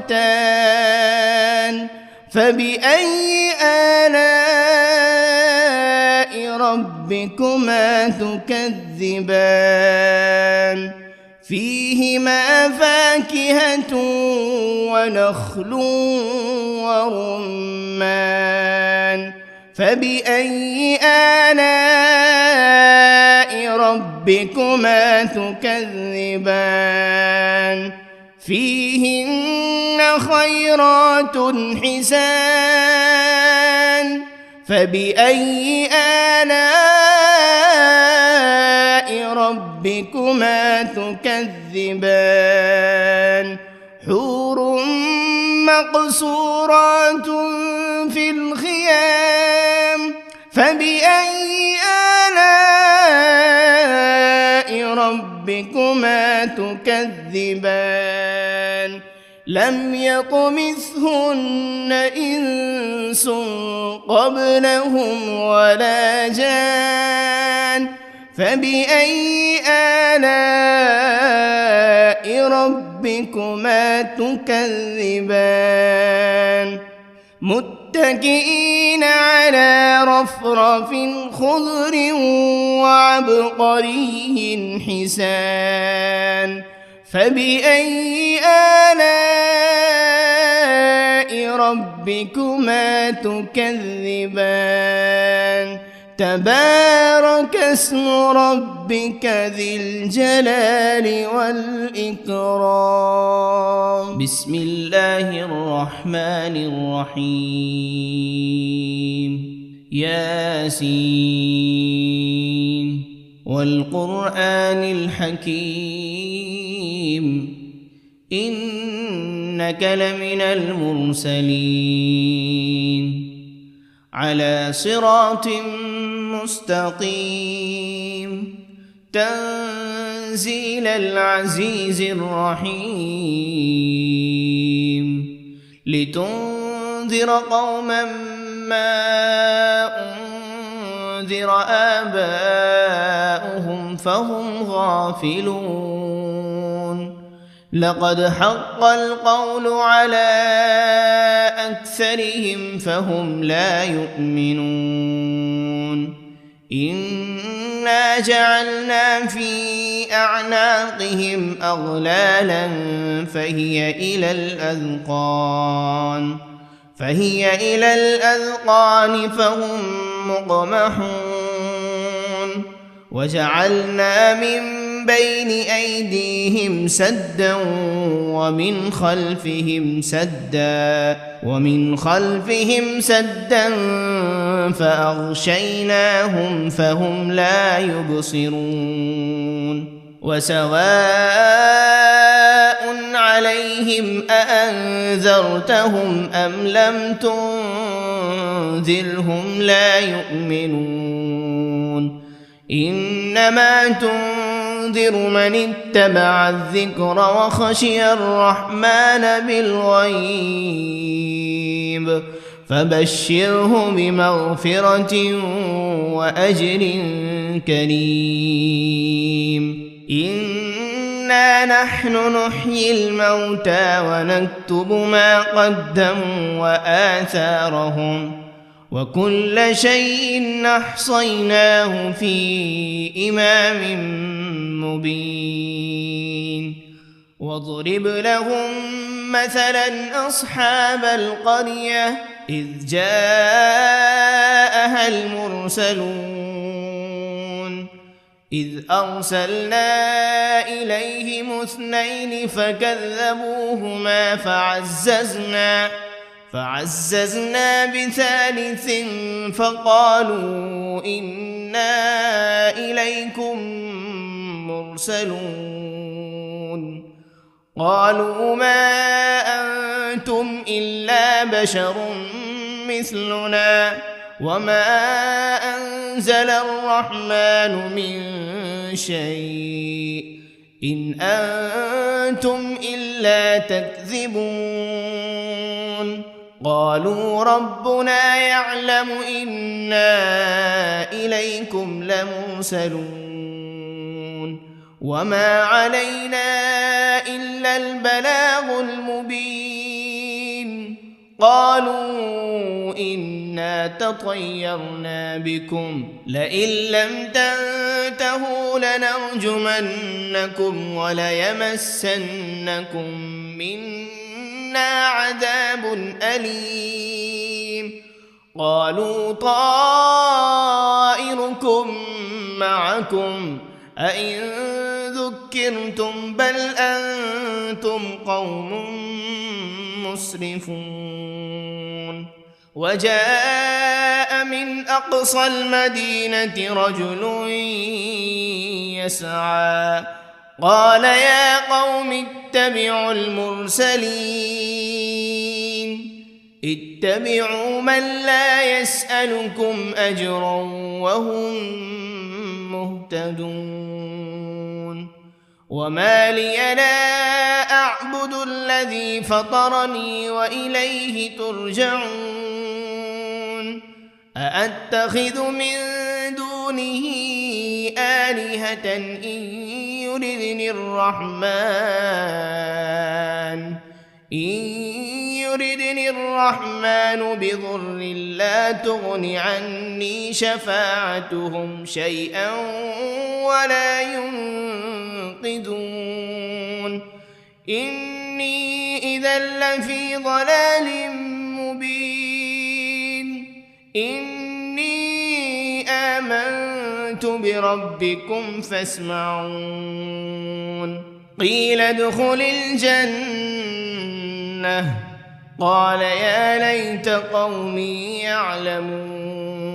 فبأي آلاء ربكما تكذبان فيهما فاكهة ونخل ورمان فبأي آلاء ربكما تكذبان فيهن خيرات حسان فبأي آلاء ربكما تكذبان حور مقصورات في الخيام فبأي آلاء ربكما تكذبان لم يطمثهن إنس قبلهم ولا جان فبأي آلاء ربكما تكذبان متكئين على رفرف خضر وعبقري حسان فبأي آلاء ربكما تكذبان تبارك اسم ربك ذي الجلال والإكرام بسم الله الرحمن الرحيم ياسين والقرآن الحكيم إنك لمن المرسلين على صراط مستقيم تنزيل العزيز الرحيم لتنذر قوما ما أنذر آباؤهم فهم غافلون لقد حق القول على أكثرهم فهم لا يؤمنون إنا جعلنا في أعناقهم أغلالا فهي إلى الأذقان فهم مقمحون وجعلنا من بين أيديهم سدا ومن خلفهم سدا فأغشيناهم فهم لا يبصرون وسواء عليهم أأنذرتهم أم لم تنذرهم لا يؤمنون إنما تنذر من اتبع الذكر وخشي الرحمن بالغيب فبشره بمغفرة وأجر كريم إنا نحن نحيي الموتى ونكتب ما قدموا وآثارهم وكل شيء أحصيناه في إمام مبين واضرب لهم مثلا أصحاب القرية إذ جاءها المرسلون إذ أرسلنا إليهم 2 فكذبوهما فعززنا بثالث فقالوا إنا إليكم مرسلون قالوا ما أنتم إلا بشر مثلنا وما أنزل الرحمن من شيء إن أنتم إلا تكذبون قالوا ربنا يعلم إنا إليكم لمرسلون وما علينا إلا البلاغ المبين قالوا إنا تطيرنا بكم لئن لم تنتهوا لنرجمنكم وليمسنكم منا عذاب أليم قالوا طائركم معكم أئن ذكرتم بل أنتم قوم مسرفون وجاء من أقصى المدينة رجل يسعى قال يا قوم اتبعوا المرسلين اتبعوا من لا يسألكم أجرا وهم مهتدون وما لي لا أعبد الذي فطرني وإليه ترجعون أأتخذ من دونه آلهة إن يردني الرحمن بضر لا تغن عني شفاعتهم شيئا ولا ينقذون إني إذا لفي ضلال مبين إني آمنت بربكم فاسمعون قيل ادخل الجنة قال يا ليت قومي يعلمون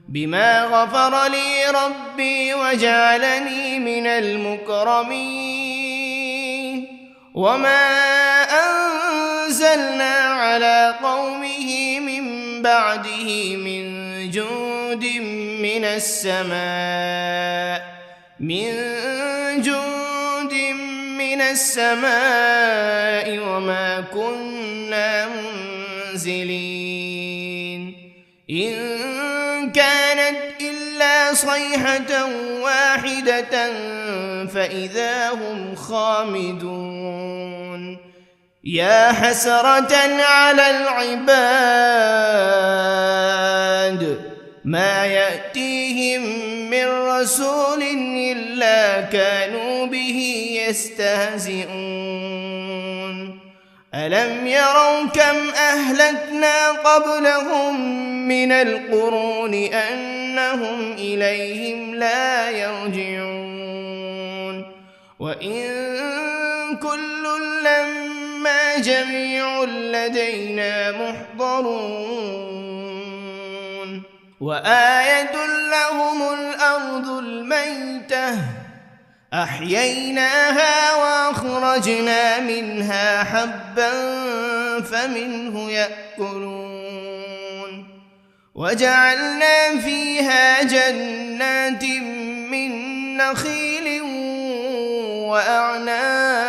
بما غفر لي ربي وجعلني من المكرمين وما أنزلنا على قومه من بعده من جند من السماء وما كنا منزلين إن كانت إلا صيحة واحدة فإذا هم خامدون يا حسرة على العباد ما يأتيهم من رسول إلا كانوا به يستهزئون ألم يروا كم أهلكنا قبلهم من القرون أنهم إليهم لا يرجعون وإن كل لما جميع لدينا محضرون وآية لهم الأرض الميتة أحييناها وأخرجنا منها حبا فمنه يأكلون وجعلنا فيها جنات من نخيل وأعناب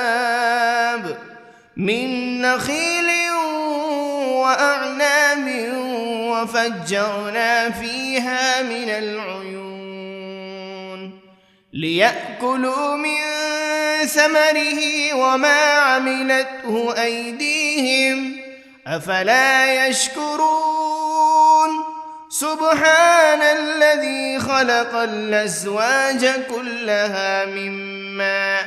وفجرنا فيها من العيون ليأكلوا من ثمره وما عملته أيديهم أفلا يشكرون سبحان الذي خلق الأزواج كلها مما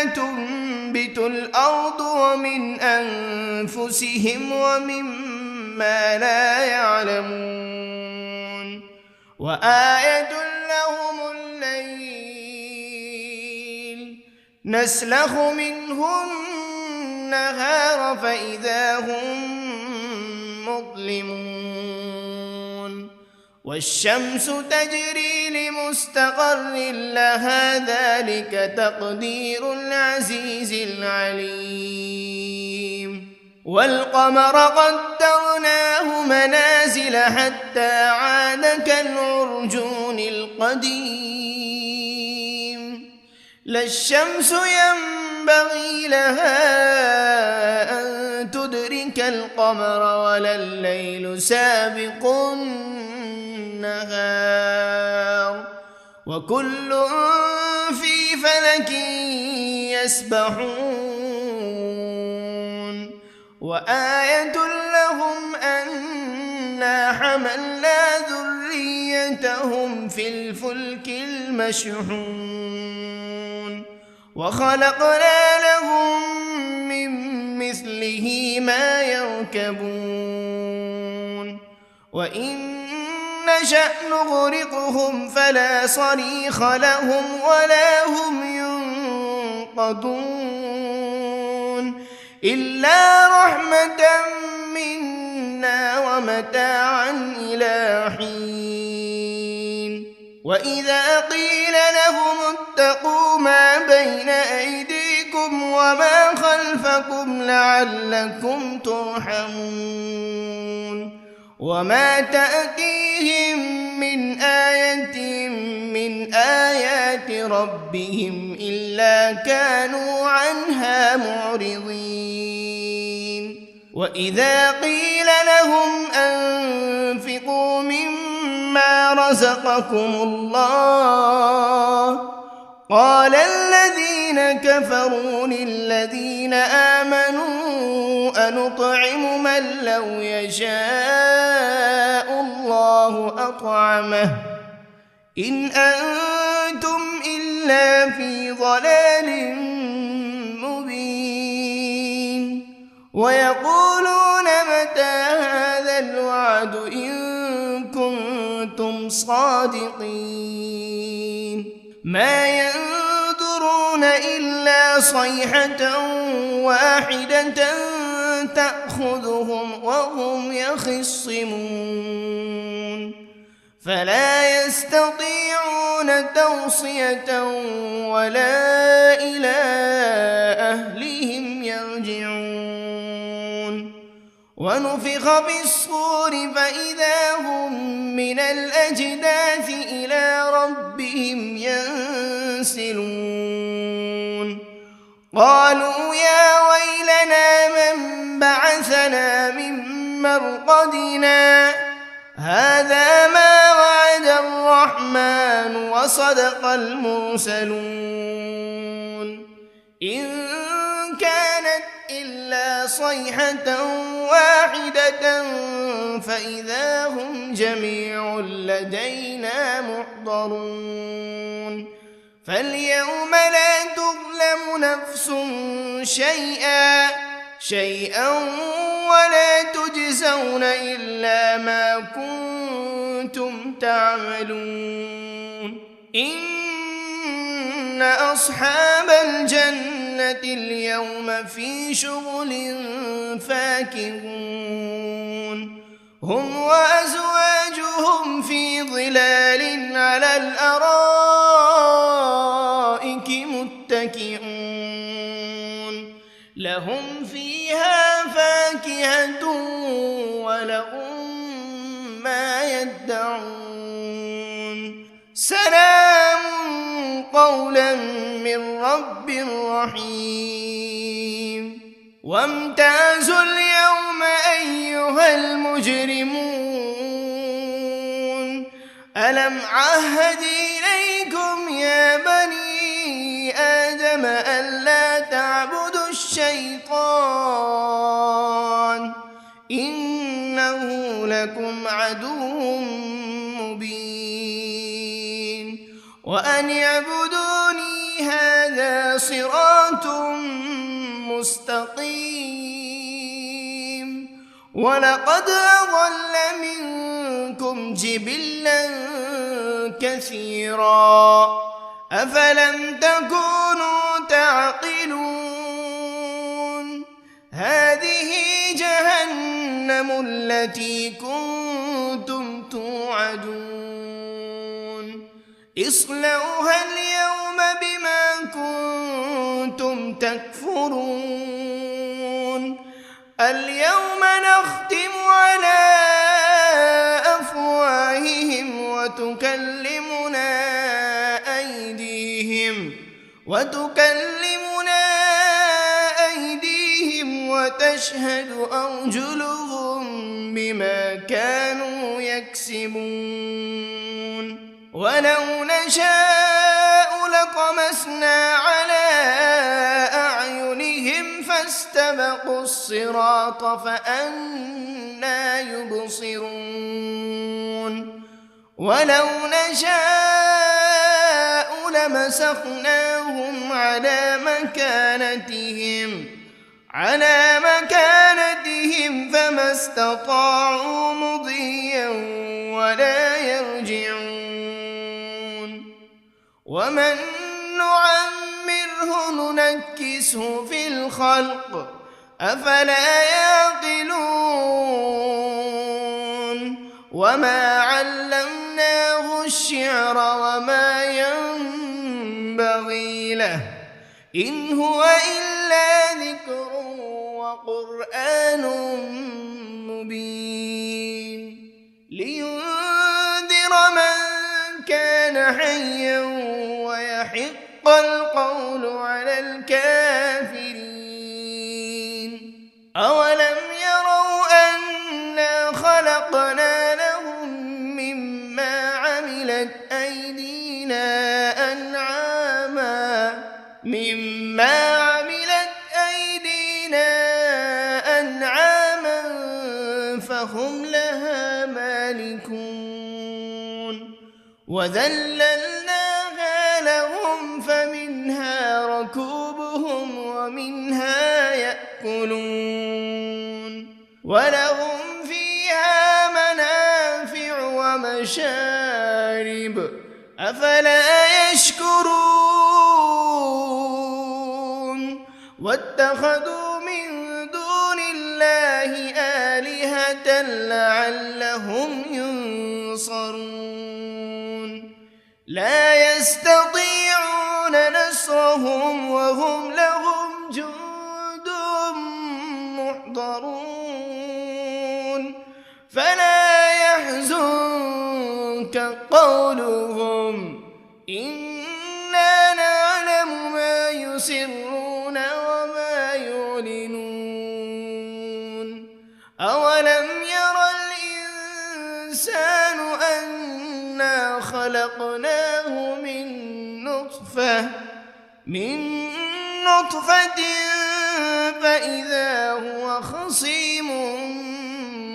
تنبت الأرض ومن أنفسهم ومما لا يعلمون وآية لهم الليل نسلخ منه النهار فإذا هم مظلمون والشمس تجري لمستقر لها ذلك تقدير العزيز العليم والقمر قدرناه منازل حتى عاد كالعرجون القديم لا الشمس ينبغي لها أن تدرك القمر ولا الليل سابق النهار وكل في فلك يسبحون وآية لهم أنا حملنا ذريتهم في الفلك المشحون وخلقنا لهم من مثله ما يركبون وإن نشأ نغرقهم فلا صريخ لهم ولا هم ينقذون إلا رحمة منا ومتاعا إلى حين وإذا قيل لهم اتقوا ما بين أيديكم وما خلفكم لعلكم ترحمون وما تأتيهم من آية من آيات ربهم إلا كانوا عنها معرضين وإذا قيل لهم أنفقوا مما رزقكم الله قال الذين كفروا للذين آمنوا أنطعم من لو يشاء الله أطعمه إن أنتم إلا في ضلال مبين ويقولون متى هذا الوعد إن كنتم صادقين ما ينظرون إلا صيحة واحدة تأخذهم وهم يخصمون فلا يستطيعون توصية ولا إلى أهلهم يرجعون ونفخ بالصور فإذا هم من الأجداث إلى ربهم ينسلون قالوا يا ويلنا من بعثنا من مرقدنا هذا ما وعد الرحمن وصدق المرسلون إن كانت إلا صيحة واحدة فإذا هم جميع لدينا محضرون فاليوم لا تظلم نفس شيئا ولا تجزون إلا ما كنتم تعملون إن أصحاب الجنة اليوم في شغل فاكهون هم وأزواجهم في ظلال على الأرائك متكئون لهم فيها فاكهة ولهم ما يدعون سلام قولا من رب رحيم وامتازوا اليوم أيها المجرمون ألم عهد إليكم يا بني آدم ألا تعبدوا الشيطان إنه لكم عدو مبين وأن اعبدوني هذا صراط مستقيم ولقد أضل منكم جبلا كثيرا أفلم تكونوا تعقلون هذه جهنم التي كنتم توعدون اصلوها اليوم بما كنتم تكفرون اليوم نختم على أفواههم وتكلمنا أيديهم وتشهد أرجلهم بما كانوا يكسبون ولو نشاء لطمسنا على أعينهم فاستبقوا الصراط فأنى يبصرون ولو نشاء لمسخناهم على مكانتهم فما استطاعوا مضيا ولا يرجعون ومن نعمره ننكسه في الخلق أفلا يعقلون وما علمناه الشعر وما ينبغي له إن هو إلا ذكر وقرآن مبين لينذر من كان حيا ويحق القول على الكافرين أولم يروا أنا خلقنا لهم مما عملت أيدينا أنعاما فهم لها مالكون وذللناها لهم فمنها ركوبهم ومنها يأكلون ولهم فيها منافع ومشارب أفلا يشكرون واتخذوا من دون الله آلهة لعلهم ينصرون لا يستطيعون نصرهم وهم لهم جند محضرون فلا يحزنك قولهم إنا نعلم ما يسرون وما يعلنون أولم ير الإنسان أنا خلقناه من نطفة فإذا هو خصيم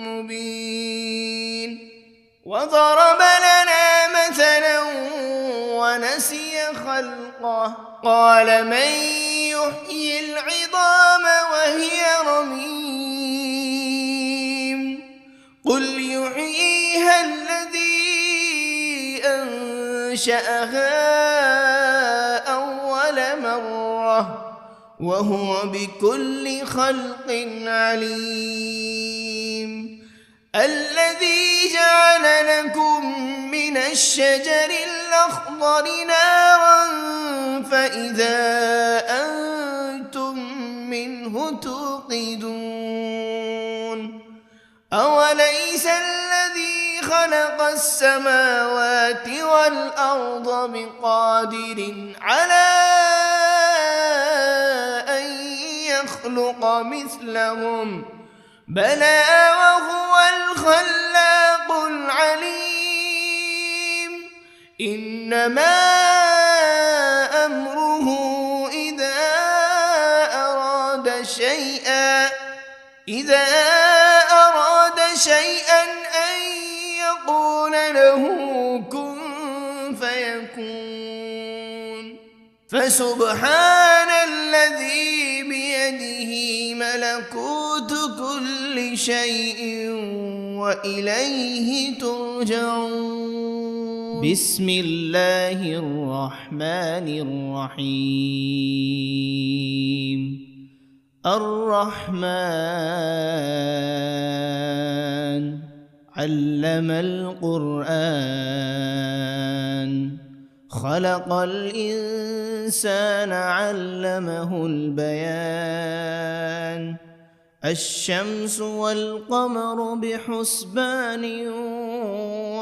مبين وضرب لنا مثلا ونسي خلقه قال من يحيي العظام وهي رميم قل يحييها الذي أنشأها أول مرة وهو بكل خلق عليم الذي جعل لكم من الشجر الأخضر نارا فإذا أنتم منه توقدون أوليس الذي خلق السماوات والأرض بقادر على أن يخلق مثلهم بلى وهو الخلاق العليم إنما أمره إذا أراد شيئا أن يقول له كن فيكون فسبحان الذي بيده ملكوت كل شيء وإليه ترجعون بسم الله الرحمن الرحيم الرحمن علم القرآن خلق الإنسان علمه البيان الشمس والقمر بحسبان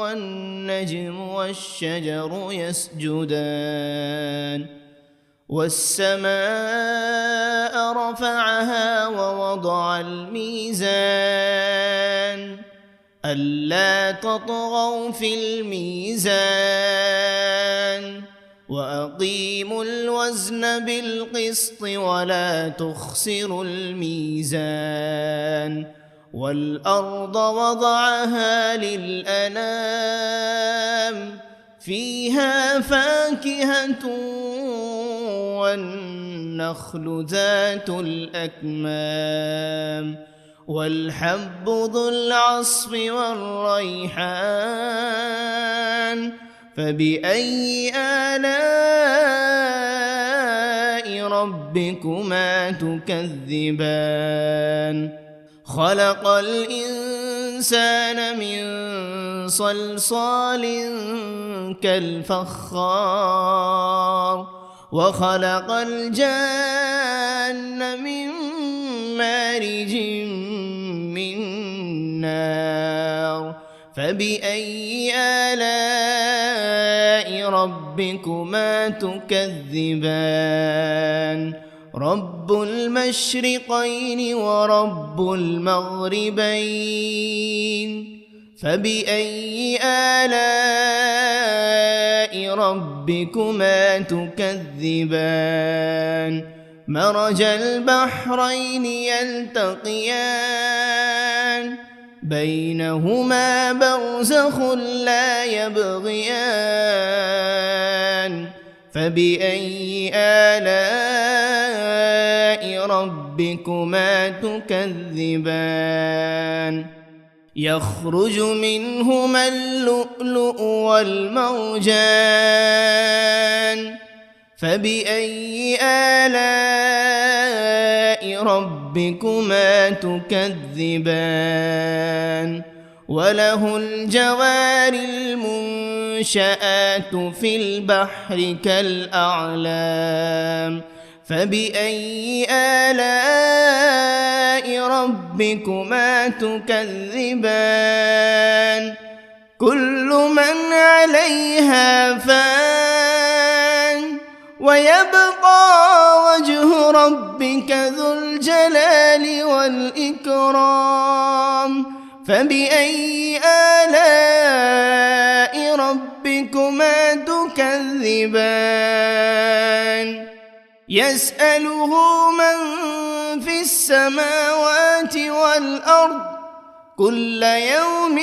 والنجم والشجر يسجدان والسماء رفعها ووضع الميزان ألا تطغوا في الميزان وأقيموا الوزن بالقسط ولا تخسروا الميزان والأرض وضعها للأنام فيها فاكهة والنخل ذات الأكمام والحب ذو العصف والريحان فبأي آلاء ربكما تكذبان خلق الإنسان من صلصال كالفخار وخلق الجان من مارج من نار فبأي آلاء ربكما تكذبان رب المشرقين ورب المغربين فبأي آلاء ربكما تكذبان مرج البحرين يلتقيان بينهما برزخ لا يبغيان فبأي آلاء ربكما تكذبان يخرج منهما اللؤلؤ والمرجان فبأي آلاء ربكما تكذبان وله الجوار المنشآت في البحر كالأعلام فبأي آلاء ربكما تكذبان كل من عليها فان ويبقى وجه ربك ذو الجلال والإكرام فبأي آلاء ربكما تكذبان يسأله من في السماوات والأرض كل يوم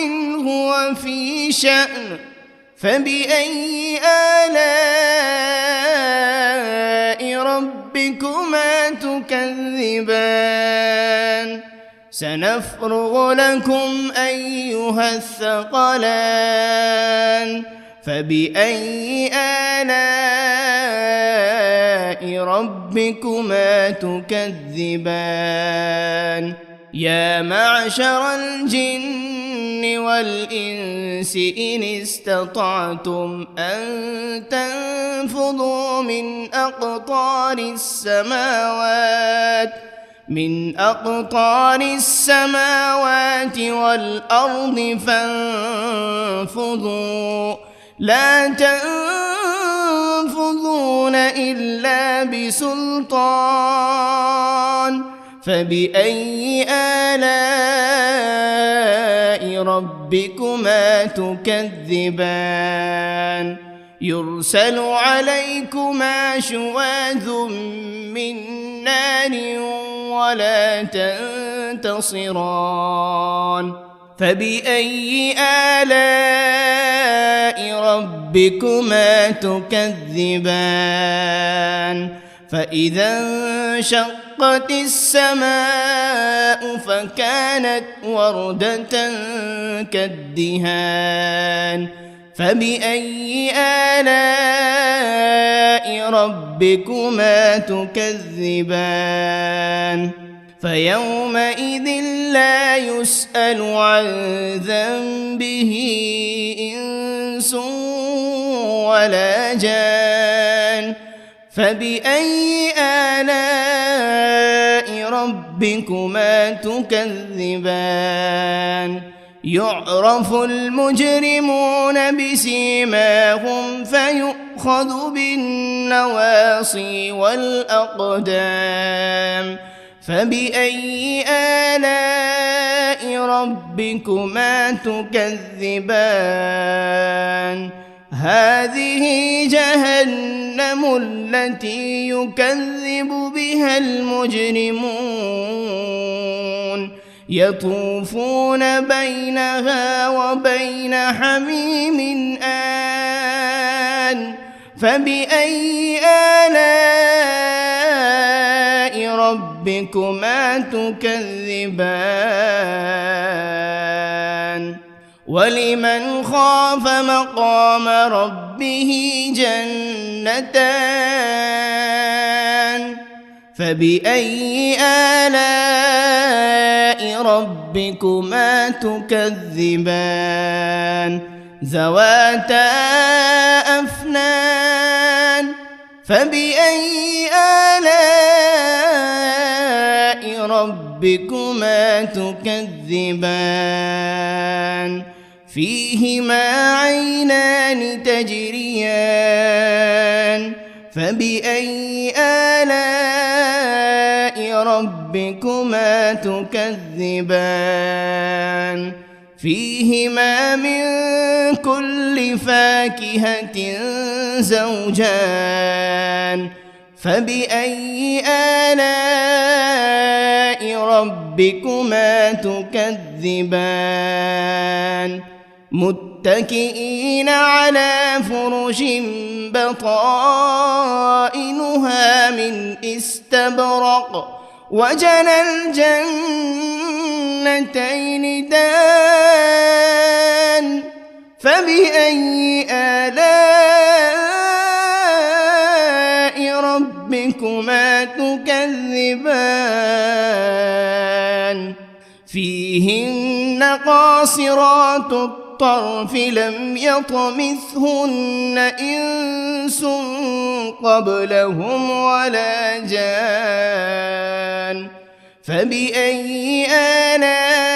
هو في شأن فبأي آلاء ربكما تكذبان سنفرغ لكم أيها الثقلان فبأي آلاء ربكما تكذبان يا معشر الجن والإنس إن استطعتم أن تنفذوا من أقطار السماوات والأرض فانفذوا لا تنفذون إلا بسلطان فبأي آلاء ربكما تكذبان يرسل عليكما شواذ من نار ولا تنتصران فبأي آلاء ربكما تكذبان فإذا انشقت السماء فكانت وردة كالدهان فبأي آلاء ربكما تكذبان فيومئذ لا يسأل عن ذنبه إنس ولا جان فبأي آلاء ربكما تكذبان يعرف المجرمون بسيماهم فيؤخذ بالنواصي والأقدام فبأي آلاء ربكما تكذبان هذه جهنم التي يكذب بها المجرمون يطوفون بينها وبين حميم آن فبأي آلاء ربكما تكذبان ولمن خاف مقام ربه جنتان فبأي آلاء ربكما تكذبان ذواتا أفنان فبأي آلاء ربكما تكذبان فيهما عينان تجريان فبأي آلاء ربكما تكذبان فيهما من كل فاكهة زوجان فبأي آلاء ربكما تكذبان متكئين على فرش بطائنها من استبرق وجنى الجنتين دان فبأي آلاء ربكما تكذبان فيهن قاصرات الطرف لم يطمثهن إنس قبلهم ولا جان فبأي آلاء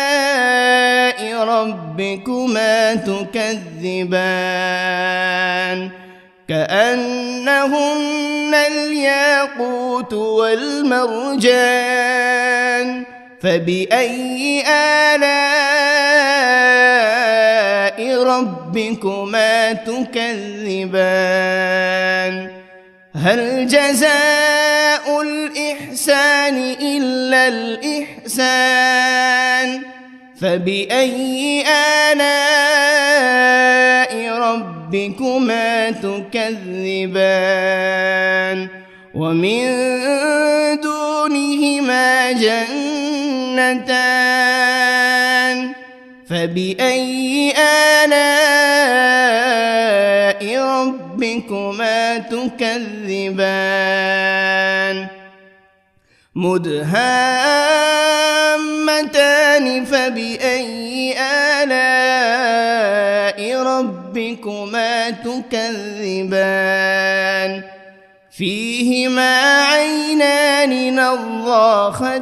ربكما تكذبان كأنهن الياقوت والمرجان فبأي آلاء ربكما تكذبان هل جزاء الإحسان إلا الإحسان فبأي آلاء ربكما تكذبان ومن دونهما جنتان فبأي آلاء ربكما تكذبان مدهامتان فبأي آلاء ربكما تكذبان فيهما عينان نضاختان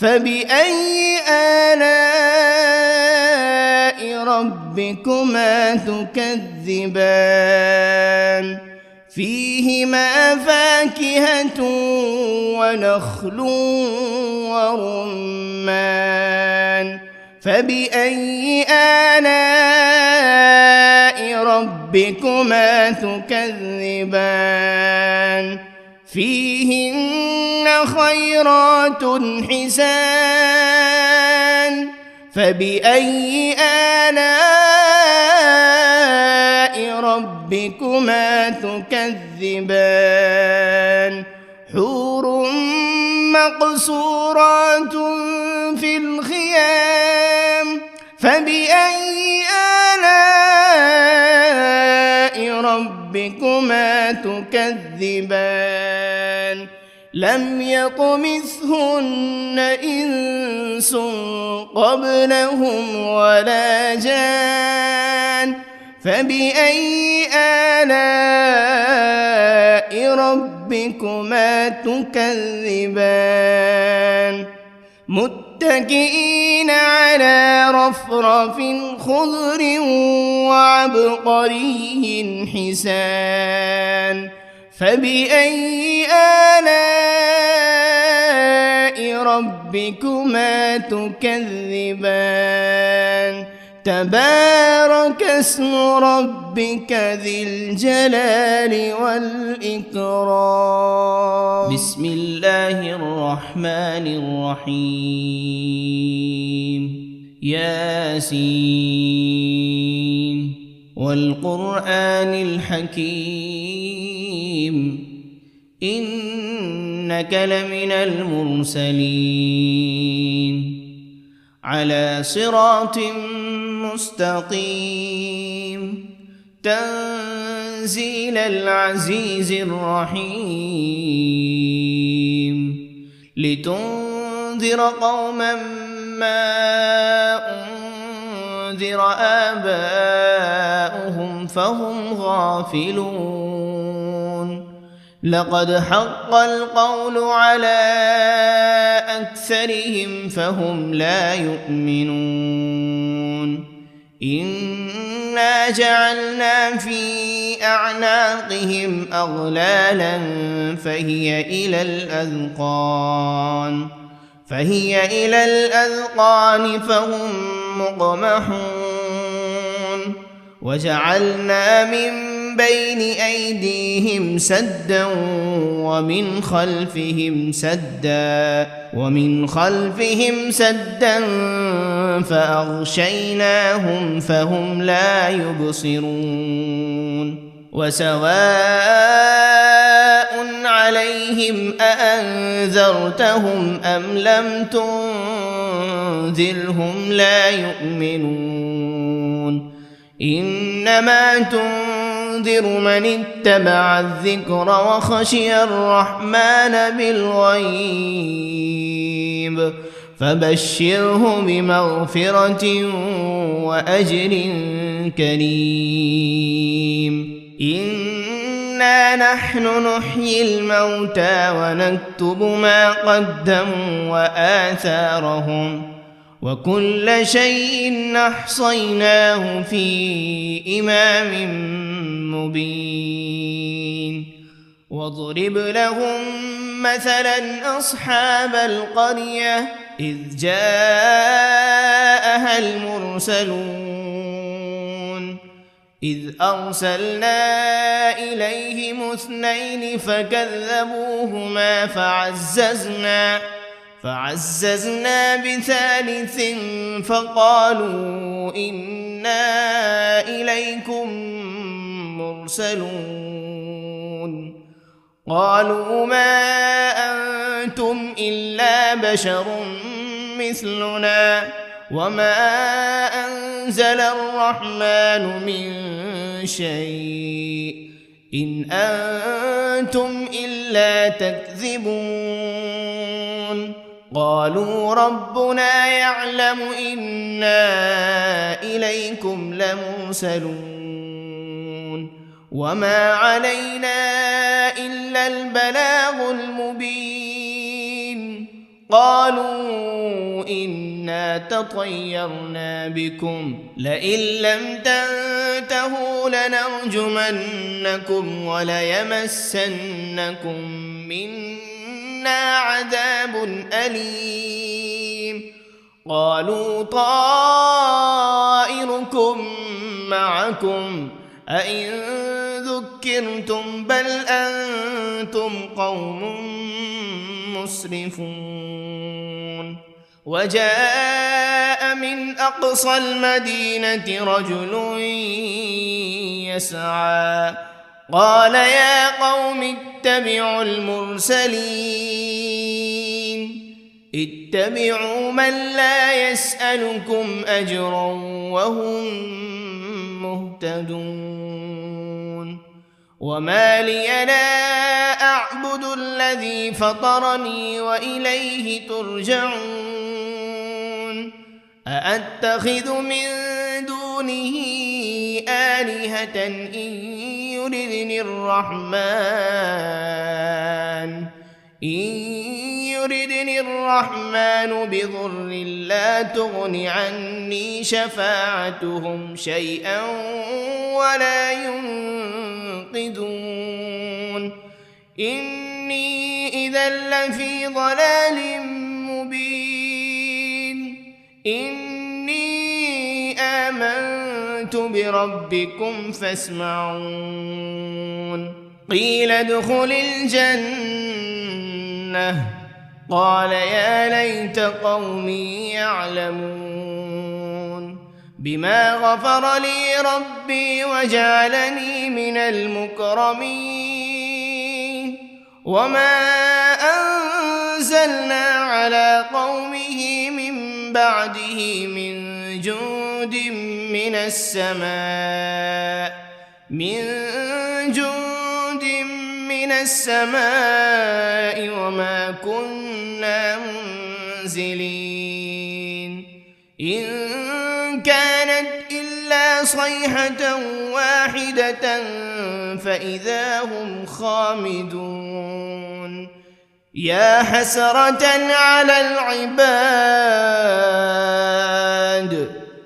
فبأي آلاء ربكما تكذبان فيهما فاكهة ونخل ورمان فبأي آلاء ربكما تكذبان فيهن خيرات حسان فبأي آلاء ربكما تكذبان حور مقصورات في الخيام فبأي آلاء ربكما تكذبان لم يطمثهن إنس قبلهم ولا جان فبأي آلاء ربكما تكذبان متكئين على رفرف خضر وعبقري حسان فبأي آلاء ربكما تكذبان تبارك اسم ربك ذي الجلال والإكرام. بسم الله الرحمن الرحيم. ياسين والقرآن الحكيم إنك لمن المرسلين على صراط مستقيم تنزيل العزيز الرحيم لتنذر قوما ما أنذر آباؤهم فهم غافلون لقد حق القول على أكثرهم فهم لا يؤمنون إنا جعلنا في أعناقهم أغلالا فهي إلى الأذقان فهم مقمحون وجعلنا من بين أيديهم سدا ومن خلفهم سدا فأغشيناهم فهم لا يبصرون وسواء عليهم أأنذرتهم أم لم تنذرهم لا يؤمنون إنما تنذر من اتبع الذكر وخشي الرحمن بالغيب فبشره بمغفرة وأجر كريم. إنا نحن نحيي الموتى ونكتب ما قدموا وآثارهم وكل شيء أحصيناه في إمام مبين. واضرب لهم مثلا أصحاب القرية إذ جاءها المرسلون إذ أرسلنا إليهم 2 فكذبوهما فعززنا ب3 فقالوا إنا إليكم مرسلون قالوا ما أنتم إلا بشر مثلنا وما أنزل الرحمن من شيء إن أنتم إلا تكذبون قالوا ربنا يعلم إنا إليكم لمرسلون وما علينا إلا البلاغ المبين. قالوا إنا تطيرنا بكم لئن لم تنتهوا لنرجمنكم وليمسنكم منا عذاب أليم. قالوا طائركم معكم أئن ذكرتم بل أنتم قوم مسرفون. وجاء من أقصى المدينة رجل يسعى قال يا قوم اتبعوا المرسلين اتبعوا من لا يسألكم أجرا وهم مهتدون. وما لي لا أعبد الذي فطرني وإليه ترجعون. أأتخذ من دونه آلهة إن يردني الرحمن بضر لا تغن عني شفاعتهم شيئا ولا ينقذون. إني إذا لفي ضلال إني آمنت بربكم فاسمعون قيل ادخل الجنة قال يا ليت قومي يعلمون بما غفر لي ربي وجعلني من المكرمين وما أنزلنا على قومه من بعده من جند من السماء وما كنا منزلين إن كانت إلا صيحة واحدة فإذا هم خامدون يا حسرة على العباد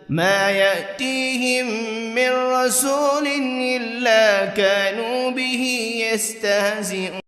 ما يأتيهم من رسول إلا كانوا به يستهزئون